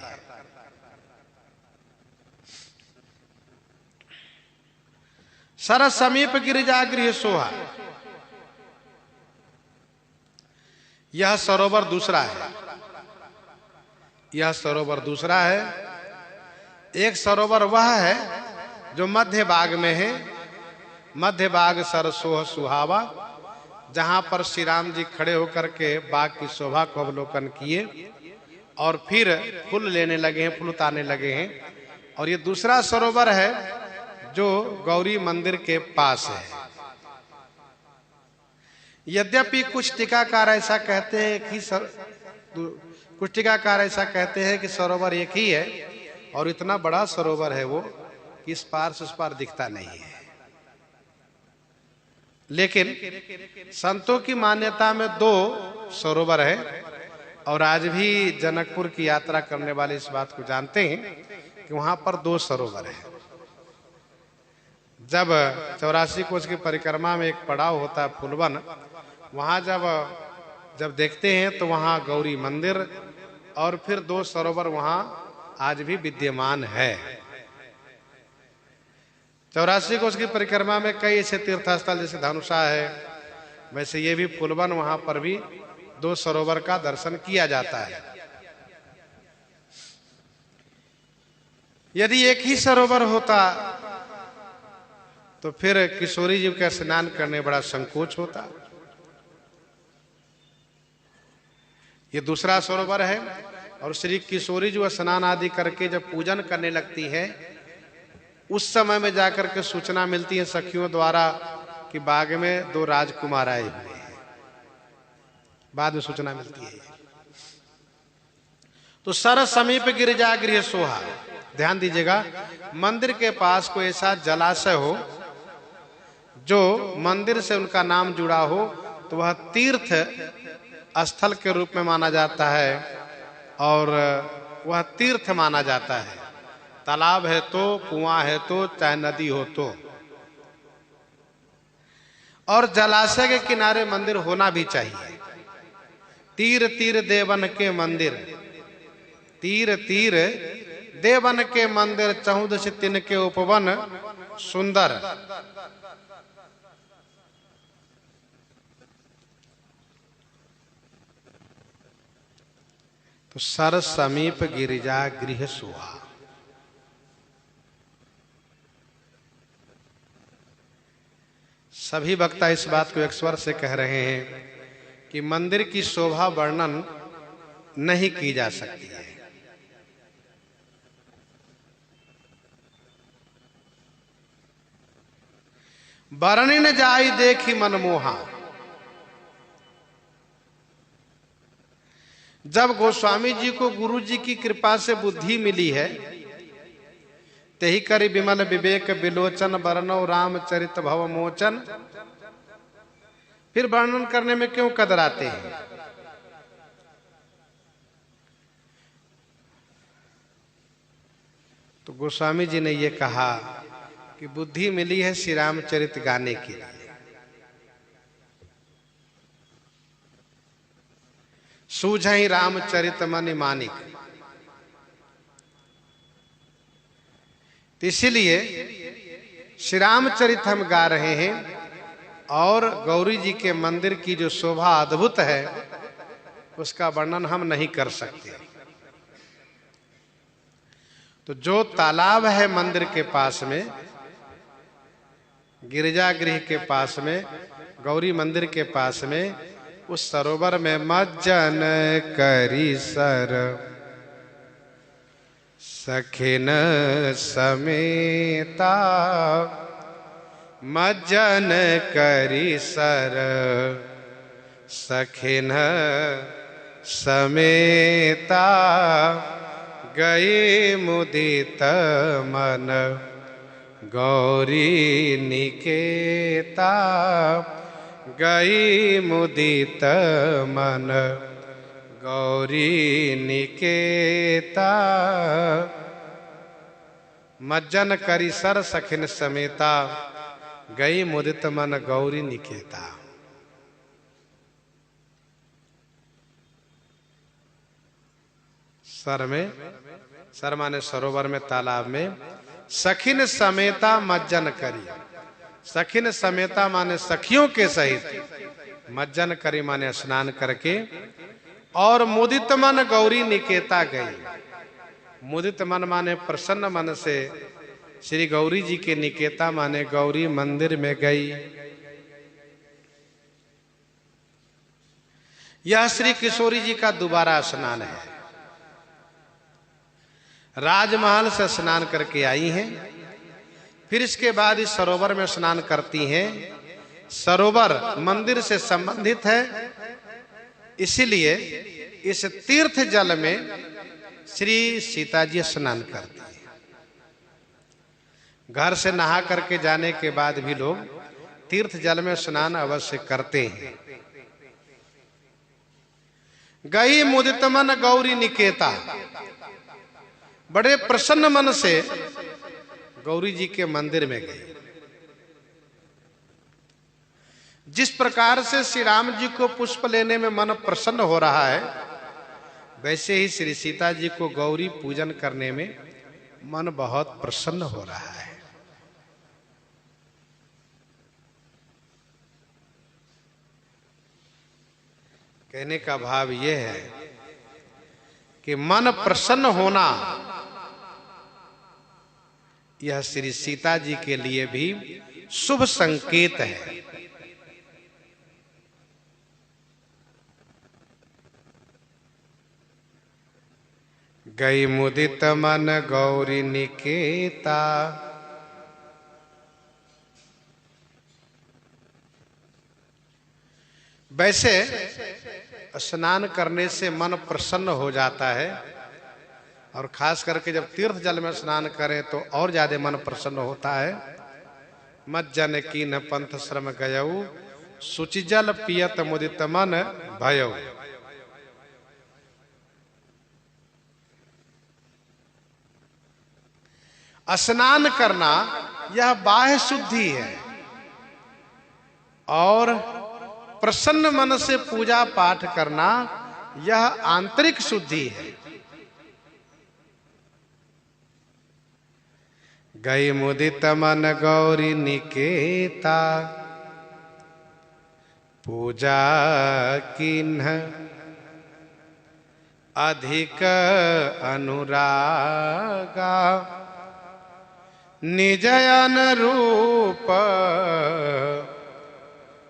सर समीप गिरिजा गृह सोहा, यह सरोवर दूसरा है। यह सरोवर दूसरा है। एक सरोवर वह है जो मध्य भाग में है। मध्य भाग सरसोह सुहावा, जहां पर श्री राम जी खड़े होकर के बाग की शोभा को अवलोकन किए और फिर फूल लेने लगे हैं, फूल उतारने लगे हैं। और ये दूसरा सरोवर है जो गौरी मंदिर के पास है। यद्यपि कुछ टीकाकार ऐसा कहते हैं कि कुछ टीकाकार ऐसा कहते हैं कि सरोवर एक ही है और इतना बड़ा सरोवर है वो कि इस पार से उस पार दिखता नहीं है। लेकिन संतों की मान्यता में दो सरोवर है और आज भी जनकपुर की यात्रा करने वाले इस बात को जानते हैं कि वहां पर दो सरोवर है। जब 84 कोस की परिक्रमा में एक पड़ाव होता है फुलवन, वहां जब देखते हैं तो वहां गौरी मंदिर और फिर दो सरोवर वहां आज भी विद्यमान है। 84 कोस की परिक्रमा में कई ऐसे तीर्थस्थल जैसे धनुषा है, वैसे ये भी फूलवन, वहां पर भी 2 सरोवर का दर्शन किया जाता है। यदि एक ही सरोवर होता तो फिर किशोरी जी का स्नान करने बड़ा संकोच होता। ये दूसरा सरोवर है। और श्री किशोरी जो स्नान आदि करके जब पूजन करने लगती है, उस समय में जाकर के सूचना मिलती है सखियों द्वारा कि बाग में 2 राजकुमार आए हुए हैं। बाद में सूचना मिलती है। तो सर समीप गिरिजा गृह सोहा, ध्यान दीजिएगा, मंदिर के पास कोई ऐसा जलाशय हो जो मंदिर से उनका नाम जुड़ा हो, तो वह तीर्थ स्थल के रूप में माना जाता है और वह तीर्थ माना जाता है। तालाब है तो, कुआं है तो, चाहे नदी हो तो। और जलाशय के किनारे मंदिर होना भी चाहिए। तीर तीर देवन के मंदिर, तीर तीर देवन के मंदिर, 14 तिन के उपवन सुंदर। तो सर समीप गिरिजा गृह सोहा। सभी वक्ता इस बात को एक स्वर से कह रहे हैं कि मंदिर की शोभा वर्णन नहीं की जा सकती है। बरनी न जाई देखी मनमोहा। जब गोस्वामी जी को गुरु जी की कृपा से बुद्धि मिली है, तेहि करि विमल विवेक विलोचन, वर्णो रामचरित भव मोचन। फिर वर्णन करने में क्यों कदराते हैं? तो गोस्वामी जी ने ये कहा कि बुद्धि मिली है श्री रामचरित गाने के लिए। सूझहि रामचरित मनि मानिक। तो इसीलिए श्री रामचरित हम गा रहे हैं। और गौरी जी के मंदिर की जो शोभा अद्भुत है, उसका वर्णन हम नहीं कर सकते। तो जो तालाब है मंदिर के पास में, गिरिजा गृह के पास में, गौरी मंदिर के पास में, उस सरोवर में मज्जन करी सर सखिन समेता। मज्जन करी सर सखिन समेता। गई मुदित मन गौरी निकेता। गई मुदित मन गौरी निकेता। मज्जन करी सर सखिन समेता। गई मुदित मन गौरी निकेता। सर में, सर माने सरोवर में, तालाब में। सखिन समेता मज्जन करी। सखिन समेता माने सखियों के सहित। मज्जन करी माने स्नान करके। और मुदित मन गौरी निकेता गई। मुदित मन माने प्रसन्न मन से श्री गौरी जी के निकेता माने गौरी मंदिर में गई। यह श्री किशोरी जी का दोबारा स्नान है। राजमहल से स्नान करके आई हैं, फिर इसके बाद इस सरोवर में स्नान करती हैं। सरोवर मंदिर से संबंधित है, इसीलिए इस तीर्थ जल में श्री सीता जी स्नान करती हैं। घर से नहा करके जाने के बाद भी लोग तीर्थ जल में स्नान अवश्य करते हैं। गई मुदित मन गौरी निकेता। बड़े प्रसन्न मन से गौरी जी के मंदिर में गई। जिस प्रकार से श्री राम जी को पुष्प लेने में मन प्रसन्न हो रहा है, वैसे ही श्री सीता जी को गौरी पूजन करने में मन बहुत प्रसन्न हो रहा है। कहने का भाव यह है कि मन प्रसन्न होना यह श्री सीता जी के लिए भी शुभ संकेत है। गई मुदित मन गौरी निकेता, वैसे स्नान करने से मन प्रसन्न हो जाता है और खास करके जब तीर्थ जल में स्नान करें तो और ज्यादा मन प्रसन्न होता है। मज्जन कीन पंथ श्रम गयऊ, सुचिजल पियत मुदित मन भयऊ। स्नान करना यह बाह्य शुद्धि है और प्रसन्न मन से पूजा पाठ करना यह आंतरिक शुद्धि है। गई मुदित मन गौरी निकेता, पूजा किन्ह अधिक अनुरागा, निज अनुरूप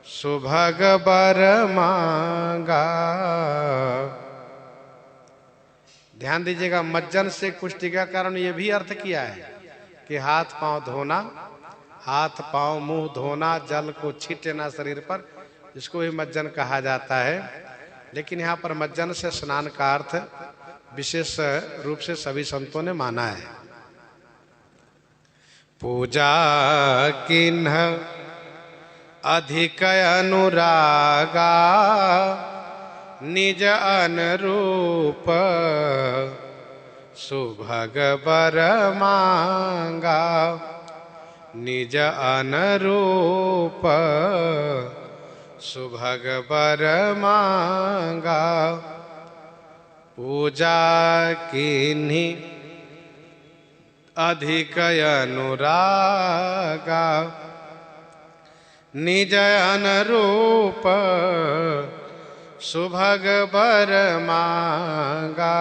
सुभग बर मांगा। ध्यान दीजिएगा, मज्जन से कुछ टीकाकारों ने यह भी अर्थ किया है कि हाथ पांव धोना, हाथ पांव मुंह धोना, जल को छींटना शरीर पर, इसको भी मज्जन कहा जाता है। लेकिन यहाँ पर मज्जन से स्नान का अर्थ विशेष रूप से सभी संतों ने माना है। पूजा किन्ह अधिक अनुरागा, निज अनुरूप सुभग बर मांगा, निज अनुरूप सुभग बर मांगा। पूजा किन्हीं अधिक अनुरागा, निज अनुरूप सुभग बर मांगा।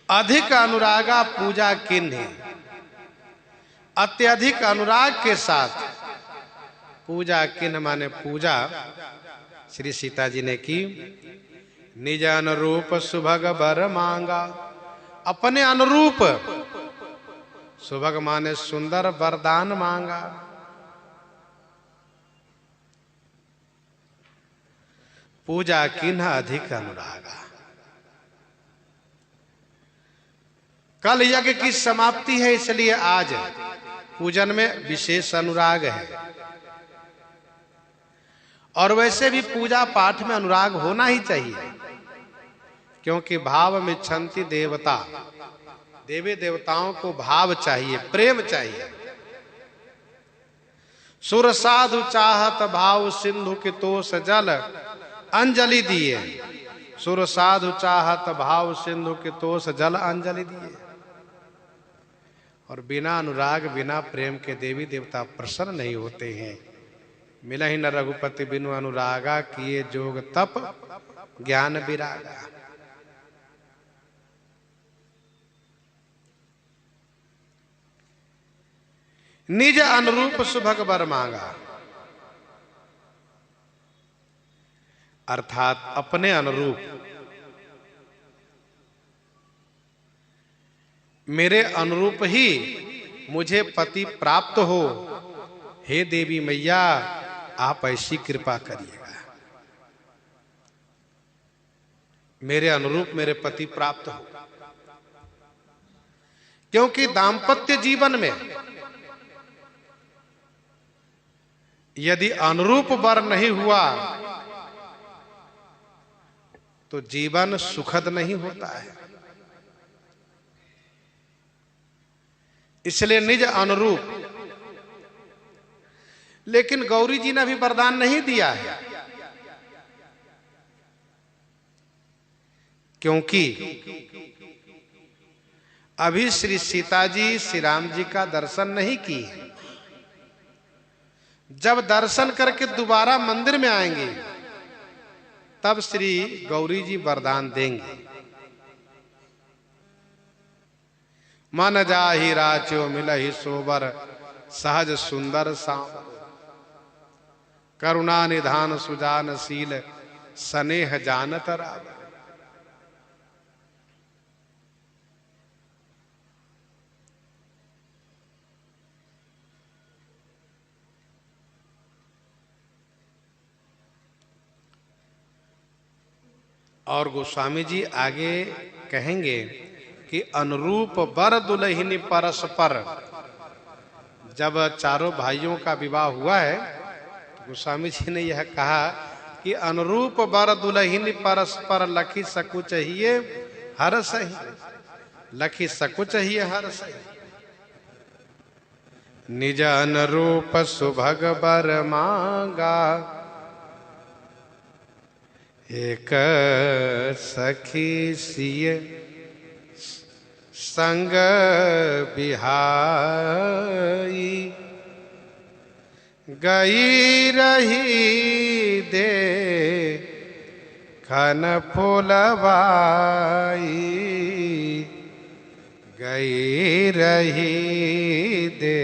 अधिक अनुरागा पूजा किन्हीं, अत्यधिक अनुराग के साथ पूजा किन्ह माने पूजा श्री सीता जी ने की। निज अनुरूप सुभग बर मांगा, अपने अनुरूप, सुभग माने सुंदर वरदान मांगा। पूजा किन्ह अधिक अनुरागा, कल यज्ञ की समाप्ति है इसलिए आज पूजन में विशेष अनुराग है। और वैसे भी पूजा पाठ में अनुराग होना ही चाहिए, क्योंकि भाव में छंति देवता, देवी देवताओं को भाव चाहिए, प्रेम चाहिए। सुर साधु चाहत भाव सिंधु के तोष जल अंजलि दिए। सुर साधु चाहत भाव सिंधु के तोष जल अंजलि दिए। और बिना अनुराग बिना प्रेम के देवी देवता प्रसन्न नहीं होते हैं। मिला ही न रघुपति बिनु अनुरागा, किए जोग तप ज्ञान विरागा। निज अनुरूप सुभग बर मांगा, अर्थात अपने अनुरूप, मेरे अनुरूप ही मुझे पति प्राप्त हो। हे देवी मैया, आप ऐसी कृपा करिएगा, मेरे अनुरूप मेरे पति प्राप्त हो। क्योंकि दांपत्य जीवन में यदि अनुरूप वर नहीं हुआ तो जीवन सुखद नहीं होता है। इसलिए निज अनुरूप। लेकिन गौरी जी ने भी वरदान नहीं दिया है, क्योंकि अभी श्री सीता जी श्री राम जी का दर्शन नहीं किए। जब दर्शन करके दोबारा मंदिर में आएंगे तब श्री गौरी जी वरदान देंगे। मन जाहि राच्यो मिलहि सोबर सहज सुंदर सांवर, करुणा निधान सुजान शील स्नेह जानत रावर। और गोस्वामी जी आगे कहेंगे कि अनुरूप वर दुल्हिनी परस्पर। जब चारों भाइयों का विवाह हुआ है तो गोस्वामी जी ने यह कहा कि अनुरूप वर दुल्हिनी परस्पर लखी सकु चाहिए हर सही, लखी सकु चाहिए हर सही। निज अनुरूप सुभग वर मांगा, एक सखी सिय संग बिहाई, गई रही दे खन फुलवाई, गई रही दे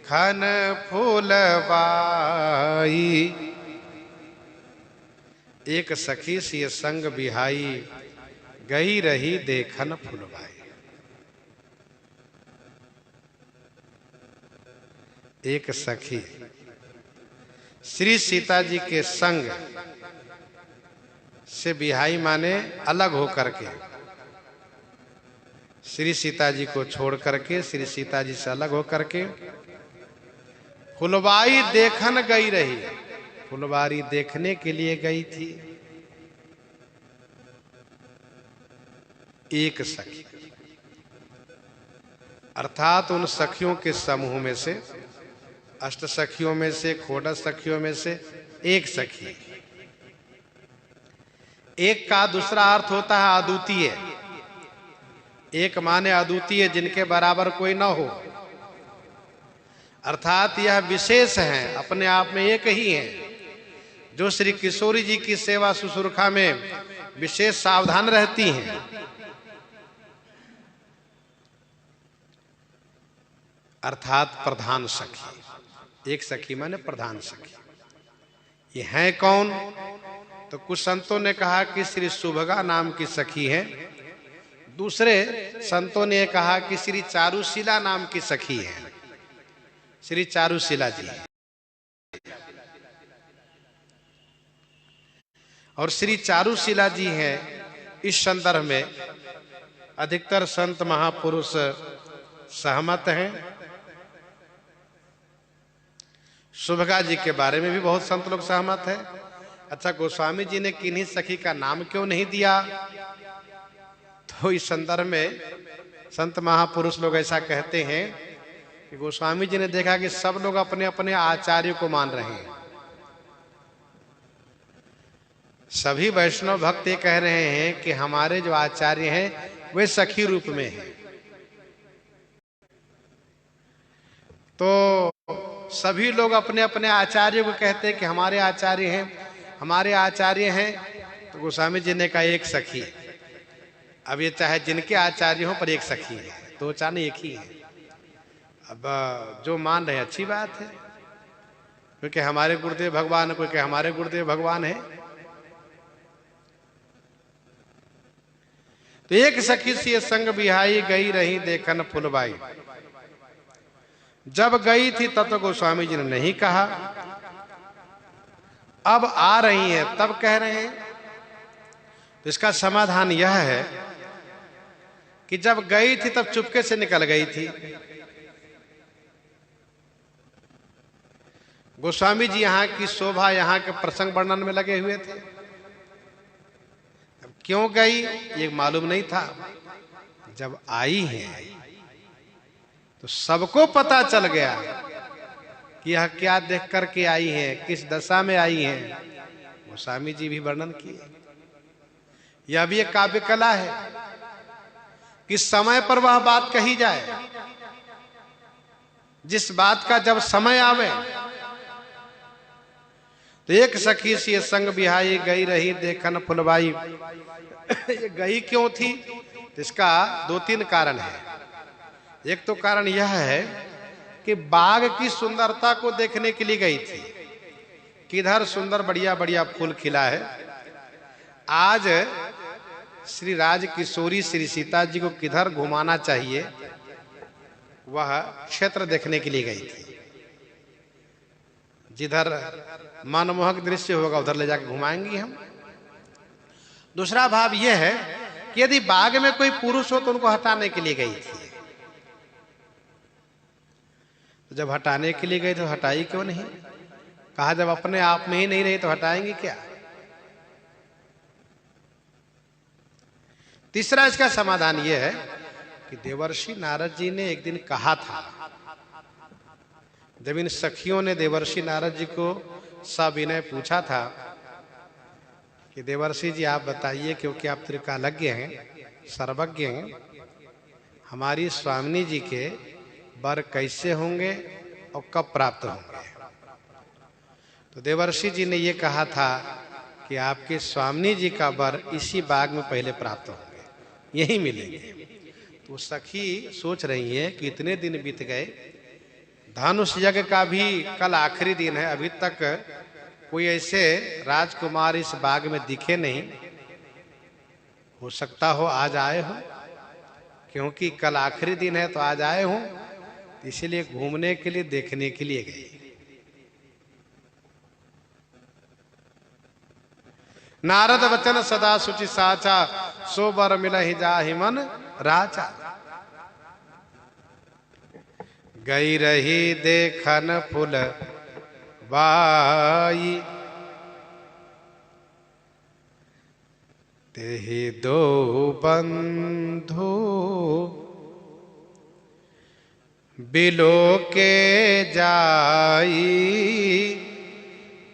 खन फुलवाई। एक सखी सिय संग बिहाई, गई रही देखन फुलवाई। एक सखी श्री सीता जी के संग से बिहाई माने अलग होकर के, श्री सीता जी को छोड़ करके, श्री सीता जी से अलग होकर के फुलवाई देखन गई रही, फुलवारी देखने के लिए गई थी। एक सखी अर्थात उन सखियों के समूह में से, अष्ट सखियों में से, खोडस सखियों में से एक सखी। एक का दूसरा अर्थ होता है अद्वितीय। एक माने अद्वितीय, जिनके बराबर कोई न हो, अर्थात यह विशेष है, अपने आप में एक ही है, जो श्री किशोरी जी की सेवा शुश्रूषा में विशेष सावधान रहती हैं। अर्थात प्रधान सखी। एक सखी माने प्रधान सखी। ये है कौन? तो कुछ संतों ने कहा कि श्री सुभगा नाम की सखी है, दूसरे संतों ने कहा कि श्री चारुशीला नाम की सखी है, श्री चारुशीला जी। और श्री चारुशीला जी हैं, इस संदर्भ में अधिकतर संत महापुरुष सहमत हैं। सुभगा जी के बारे में भी बहुत संत लोग सहमत हैं। अच्छा, गोस्वामी जी ने किन्हीं सखी का नाम क्यों नहीं दिया? तो इस संदर्भ में संत महापुरुष लोग ऐसा कहते हैं कि गोस्वामी जी ने देखा कि सब लोग अपने अपने आचार्य को मान रहे हैं। सभी वैष्णव भक्त ये कह रहे हैं कि हमारे जो आचार्य हैं वे सखी रूप में हैं। तो सभी लोग अपने अपने आचार्य को कहते हैं कि हमारे आचार्य हैं, हमारे आचार्य हैं। तो गोस्वामी जी ने कहा एक सखी। अब ये चाहे जिनके आचार्य हो पर एक सखी है, दो चार एक ही है। अब जो मान रहे अच्छी बात है, क्योंकि हमारे गुरुदेव भगवान, कोई कहे हमारे गुरुदेव भगवान है। तो एक सखी से संग बिहाई, गई रही देखन फुलवाई। जब गई थी तब तो गोस्वामी जी ने नहीं कहा, अब आ रही हैं तब कह रहे हैं। तो इसका समाधान यह है कि जब गई थी तब चुपके से निकल गई थी। गोस्वामी जी यहाँ की शोभा, यहाँ के प्रसंग वर्णन में लगे हुए थे। अब क्यों गई ये मालूम नहीं था। जब आई है तो सबको पता चल गया कि यह क्या देख करके आई है, किस दशा में आई है। गोस्वामी जी भी वर्णन किए। यह भी एक काव्य कला है कि समय पर वह बात कही जाए, जिस बात का जब समय आवे तो एक सखी सी संग बिहाई गई रही देखन फुलवाई। ये गई क्यों थी? तो इसका दो तीन कारण है। एक तो कारण यह है कि बाग की सुंदरता को देखने के लिए गई थी, किधर सुंदर बढ़िया बढ़िया फूल खिला है। आज श्री राज किशोरी श्री सीता जी को किधर घुमाना चाहिए, वह क्षेत्र देखने के लिए गई थी। जिधर मनमोहक दृश्य होगा उधर ले जाकर घुमाएंगी हम। दूसरा भाव यह है कि यदि बाग में कोई पुरुष हो तो उनको हटाने के लिए गई थी। तो जब हटाने के लिए गई तो हटाई क्यों नहीं? कहा जब अपने आप में ही नहीं रही तो हटाएंगी क्या? तीसरा इसका समाधान यह है कि देवर्षि नारद जी ने एक दिन कहा था, जब इन सखियों ने देवर्षि नारद जी को सविनय पूछा था कि देवर्षि जी आप बताइए, क्योंकि आप त्रिकालज्ञ हैं, सर्वज्ञ हैं, हमारी स्वामिनी जी के वर कैसे होंगे और कब प्राप्त होंगे? तो देवर्षि जी ने ये कहा था कि आपके स्वामिनी जी का वर इसी बाग में पहले प्राप्त होंगे, यही मिलेंगे। तो सखी सोच रही है कि इतने दिन बीत गए, धनुष यज्ञ का भी कल आखिरी दिन है, अभी तक कोई ऐसे राजकुमार इस बाग में दिखे नहीं। हो सकता हो आज आए हो, क्योंकि कल आखिरी दिन है तो आज आए हो, इसीलिए घूमने के लिए देखने के लिए गए। नारद वचन सदा सुचि साचा, सो बर मिलहि जाहि मन राचा। गई रही देखन फूल बाई, तेहि दो बंधु बिलो के जाई,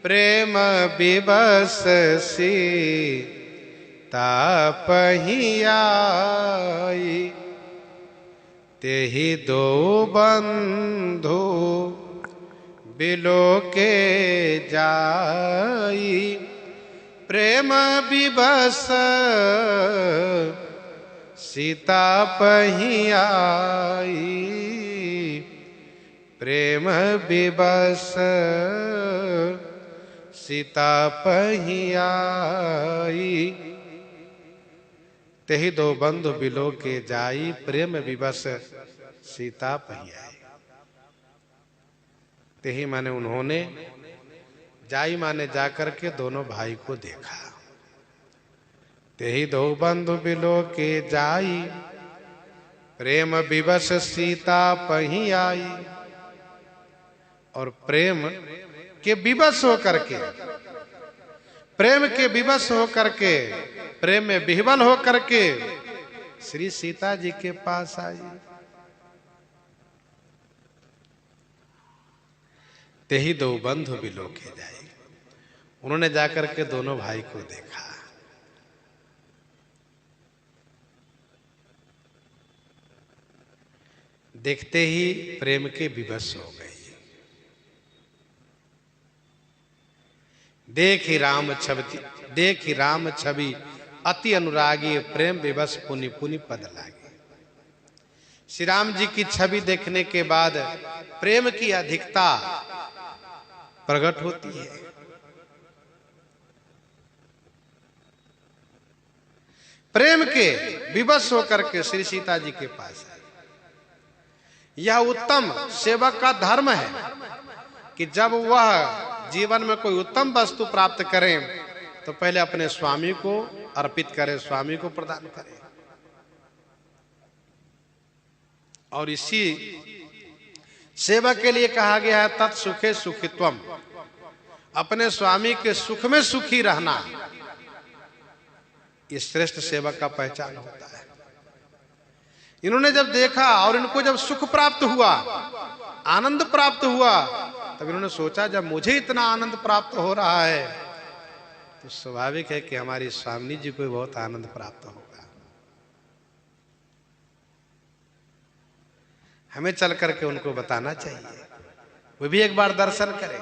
प्रेम विवश सीता पहियाई। तेहि दो बंधु बिलो के जाई, प्रेम विवश सीता पहियाई। प्रेम विवश सीता पहियाई। तेहि दो बंधु बिलो के जाई, प्रेम विवश सीता पहियाई। तेहि माने उन्होंने, जाई माने जाकर के दोनों भाई को देखा। तेहि दो बंधु बिलो के जाई, प्रेम विवश सीता पहियाई। और प्रेम के विवश होकर के, प्रेम के विवश होकर के, प्रेम में विह्वल होकर के श्री सीता जी के पास आई। तेहि दो बंधु बिलो के जाई, उन्होंने जाकर के दोनों भाई को देखा। देखते ही प्रेम के विवश हो गई। देखी राम छवि अति अनुरागी, प्रेम विवश पुनि पुनि पद लागे। श्री राम जी की छवि देखने के बाद प्रेम की अधिकता प्रकट होती है। प्रेम के विवश होकर के श्री सीता जी के पास है। यह उत्तम सेवक का धर्म है कि जब वह जीवन में कोई उत्तम वस्तु प्राप्त करें तो पहले अपने स्वामी को अर्पित करें, स्वामी को प्रदान करें। और इसी सेवक के लिए कहा गया है तत्सुखे सुखित्वम, अपने स्वामी के सुख में सुखी रहना, ये श्रेष्ठ सेवक का पहचान होता है। इन्होंने जब देखा और इनको जब सुख प्राप्त हुआ, आनंद प्राप्त हुआ, तब इन्होंने सोचा जब मुझे इतना आनंद प्राप्त हो रहा है तो स्वाभाविक है कि हमारी स्वामिनी जी को बहुत आनंद प्राप्त होगा। हमें चल करके उनको बताना चाहिए, वो भी एक बार दर्शन करें।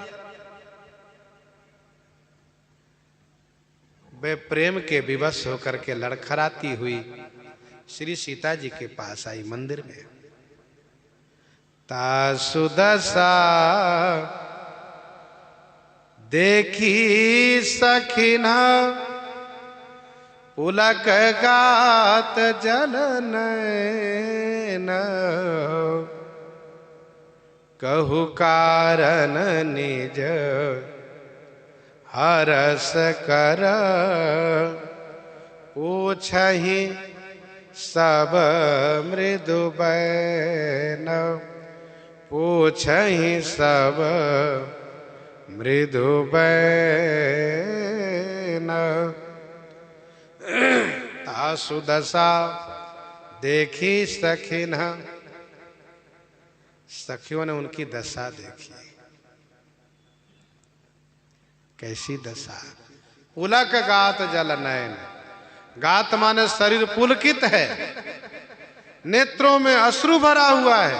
वे प्रेम के विवश होकर के लड़खड़ाती हुई श्री सीता जी के पास आई मंदिर में। तासु दशा देखी सखिना पुलक गात जल नयन, कहु कारण निज हरस कर, पूछहि सब मृदु बैन, पूछहि सब मृदु बैन। तासु दशा देखी सखिन, सखियों ने उनकी दशा देखी। कैसी दशा? पुलक गात जल नयन, गात माने शरीर पुलकित है, नेत्रों में अश्रु भरा हुआ है।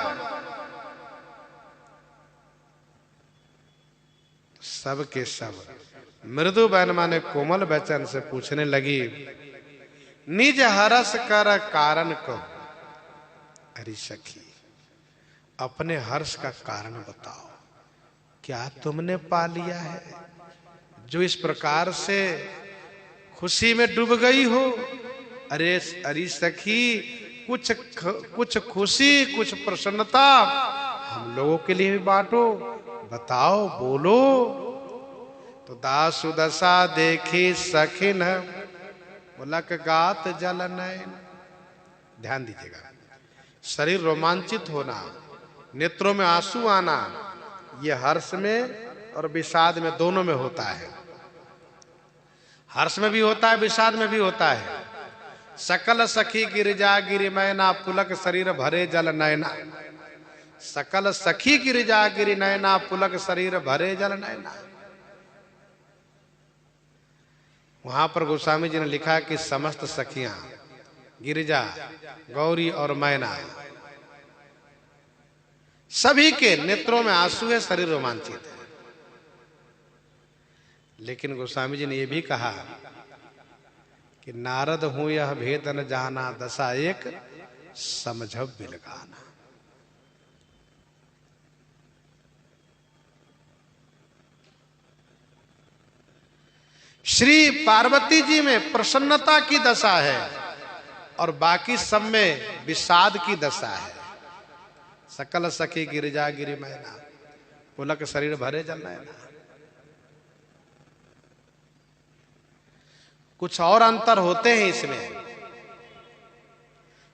सब के सब मृदु बैन माने कोमल वचन से पूछने लगी, निज हरस कर कारण कहो। अरे सखी, अपने हर्ष का कारण बताओ, क्या तुमने पा लिया है जो इस प्रकार से खुशी में डूब गई हो? अरे सखी, कुछ खुशी, कुछ प्रसन्नता हम लोगों के लिए भी बांटो, बताओ, बोलो। तो दासु दशा देखी सखिन पुलक गात जल नयन। ध्यान दीजिएगा, शरीर रोमांचित होना, नेत्रों में आंसू आना, यह हर्ष में और विषाद में दोनों में होता है। हर्ष में भी होता है, विषाद में भी होता है। सकल सखी गिरिजा गिरि मैना, पुलक शरीर भरे जल नयना। सकल सखी गिरिजा गिरि नयना, पुलक शरीर भरे जल नयना। वहां पर गोस्वामी जी ने लिखा कि समस्त सखियां, गिरिजा, गौरी और मैना, सभी के नेत्रों में आंसू है, शरीर रोमांचित है। लेकिन गोस्वामी जी ने यह भी कहा कि नारद हूं यह भेद न जाना, दशा एक समझब बिलगाना। श्री पार्वती जी में प्रसन्नता की दशा है और बाकी सब में विषाद की दशा है। सकल सखी गिरिजा गिरि मैना, पुलक शरीर भरे जल नयना। कुछ और अंतर होते हैं इसमें,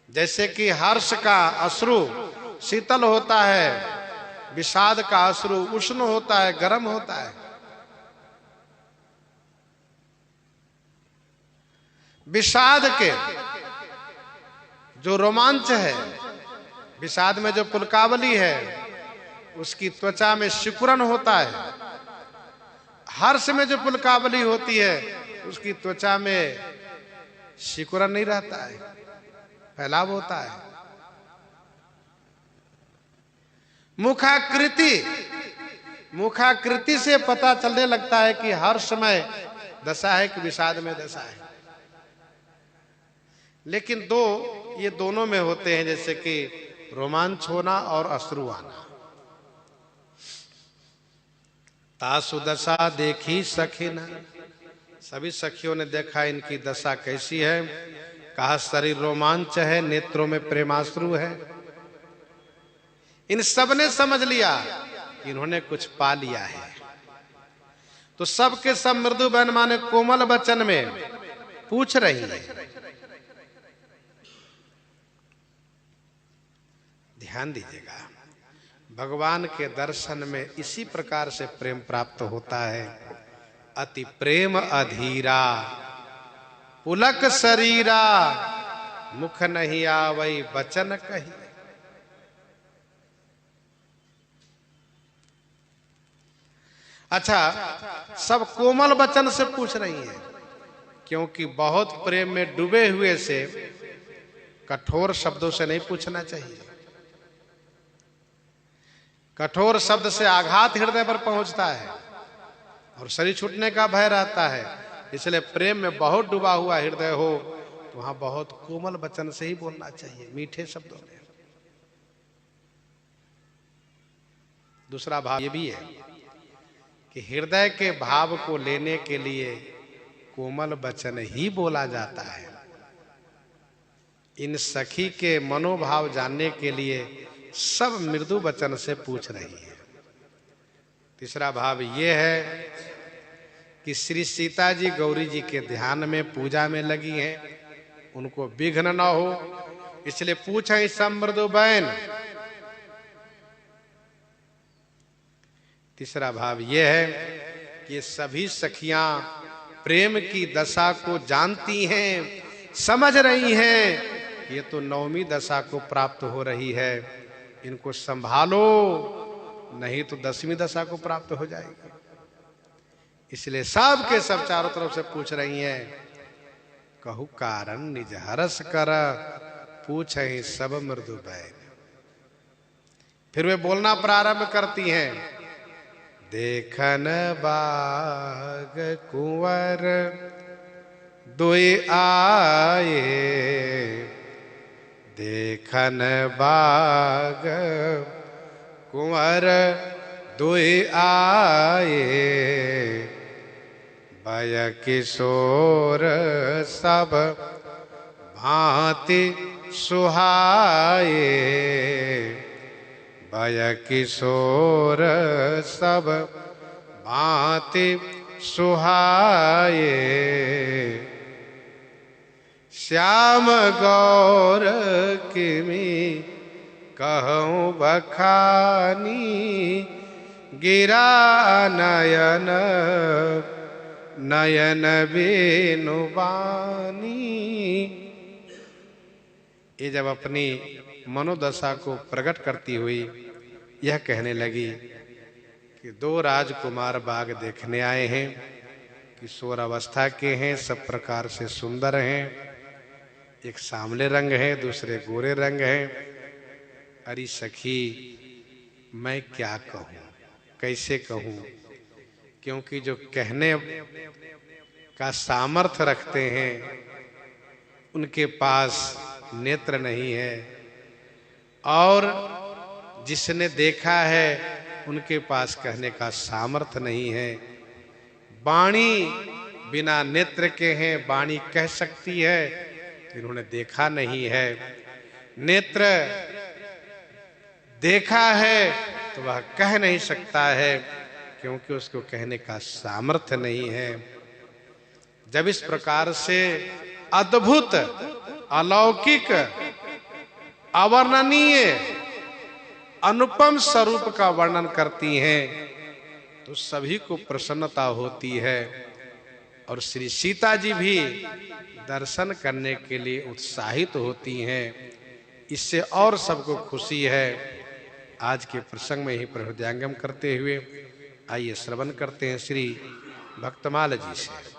जैसे कि हर्ष का अश्रु शीतल होता है, विषाद का अश्रु उष्ण होता है, गर्म होता है। विषाद के जो रोमांच है, विषाद में जो पुलकावली है, उसकी त्वचा में सिकुड़न होता है। हर्ष में जो पुलकावली होती है, उसकी त्वचा में सिकुड़न नहीं रहता है, फैलाव होता है। मुखाकृति से पता चलने लगता है कि हर्ष में दशा है कि विषाद में दशा है। लेकिन ये दोनों में होते हैं, जैसे कि रोमांच होना और अश्रु आना। तासु दशा देखी सखिन, सभी सखियों ने देखा इनकी दशा कैसी है। कहा शरीर रोमांच है, नेत्रों में प्रेमाश्रु है। इन सब ने समझ लिया कि इन्होंने कुछ पा लिया है। तो सब के सब मृदु बहन माने कोमल वचन में पूछ रही है। ध्यान दीजिएगा, भगवान के दर्शन में इसी प्रकार से प्रेम प्राप्त होता है। अति प्रेम अधीरा, पुलक शरीरा, मुख नहीं आवई बचन कही। अच्छा, सब कोमल वचन से पूछ रही हैं, क्योंकि बहुत प्रेम में डूबे हुए से कठोर शब्दों से नहीं पूछना चाहिए। कठोर शब्द से आघात हृदय पर पहुंचता है और शरीर छूटने का भय रहता है। इसलिए प्रेम में बहुत डूबा हुआ हृदय हो तो वहां बहुत कोमल वचन से ही बोलना चाहिए, मीठे शब्दों में। दूसरा भाव ये भी है कि हृदय के भाव को लेने के लिए कोमल वचन ही बोला जाता है। इन सखी के मनोभाव जानने के लिए सब मृदु वचन से पूछ रही है। तीसरा भाव ये है कि श्री सीता जी गौरी जी के ध्यान में पूजा में लगी हैं, उनको विघ्न न हो, इसलिए पूछें सब मृदु बहन। तीसरा भाव यह है कि सभी सखियां प्रेम की दशा को जानती हैं, समझ रही हैं, ये तो 9वीं दशा को प्राप्त हो रही है, इनको संभालो नहीं तो 10वीं दशा को प्राप्त हो जाएगी। इसलिए सब के सब चारों तरफ से पूछ रही हैं। कहू कारण निज हरस कर पूछे सब मृदु बैन। फिर वे बोलना प्रारंभ करती हैं। देखन बाग कुंवर दुई आए, देखन बाग कुंवर दुई आए, भय किशोर सब भांति सुहाए, भय किशोर सब भांति सुहाए, श्याम गौर किमी कहूँ बखानी, गिरा नयन नयन बेनुबानी। ये जब अपनी मनोदशा को प्रकट करती हुई यह कहने लगी कि 2 राजकुमार बाग देखने आए हैं, किशोर अवस्था के हैं, सब प्रकार से सुंदर हैं, एक सांवले रंग है, दूसरे गोरे रंग हैं। अरे सखी मैं क्या कहूँ, कैसे कहूँ, क्योंकि जो कहने का सामर्थ्य रखते हैं उनके पास नेत्र नहीं है, और जिसने देखा है उनके पास कहने का सामर्थ्य नहीं है। वाणी बिना नेत्र के हैं, वाणी कह सकती है, इन्होंने देखा नहीं है। नेत्र देखा है तो वह कह नहीं सकता है, क्योंकि उसको कहने का सामर्थ्य नहीं है। जब इस प्रकार से अद्भुत, अलौकिक, अवर्णनीय, अनुपम स्वरूप का वर्णन करती हैं तो सभी को प्रसन्नता होती है, और श्री सीता जी भी दर्शन करने के लिए उत्साहित होती हैं। इससे और सबको खुशी है। आज के प्रसंग में ही हृदयांगम करते हुए आइए श्रवण करते हैं श्री भक्तमाल जी से।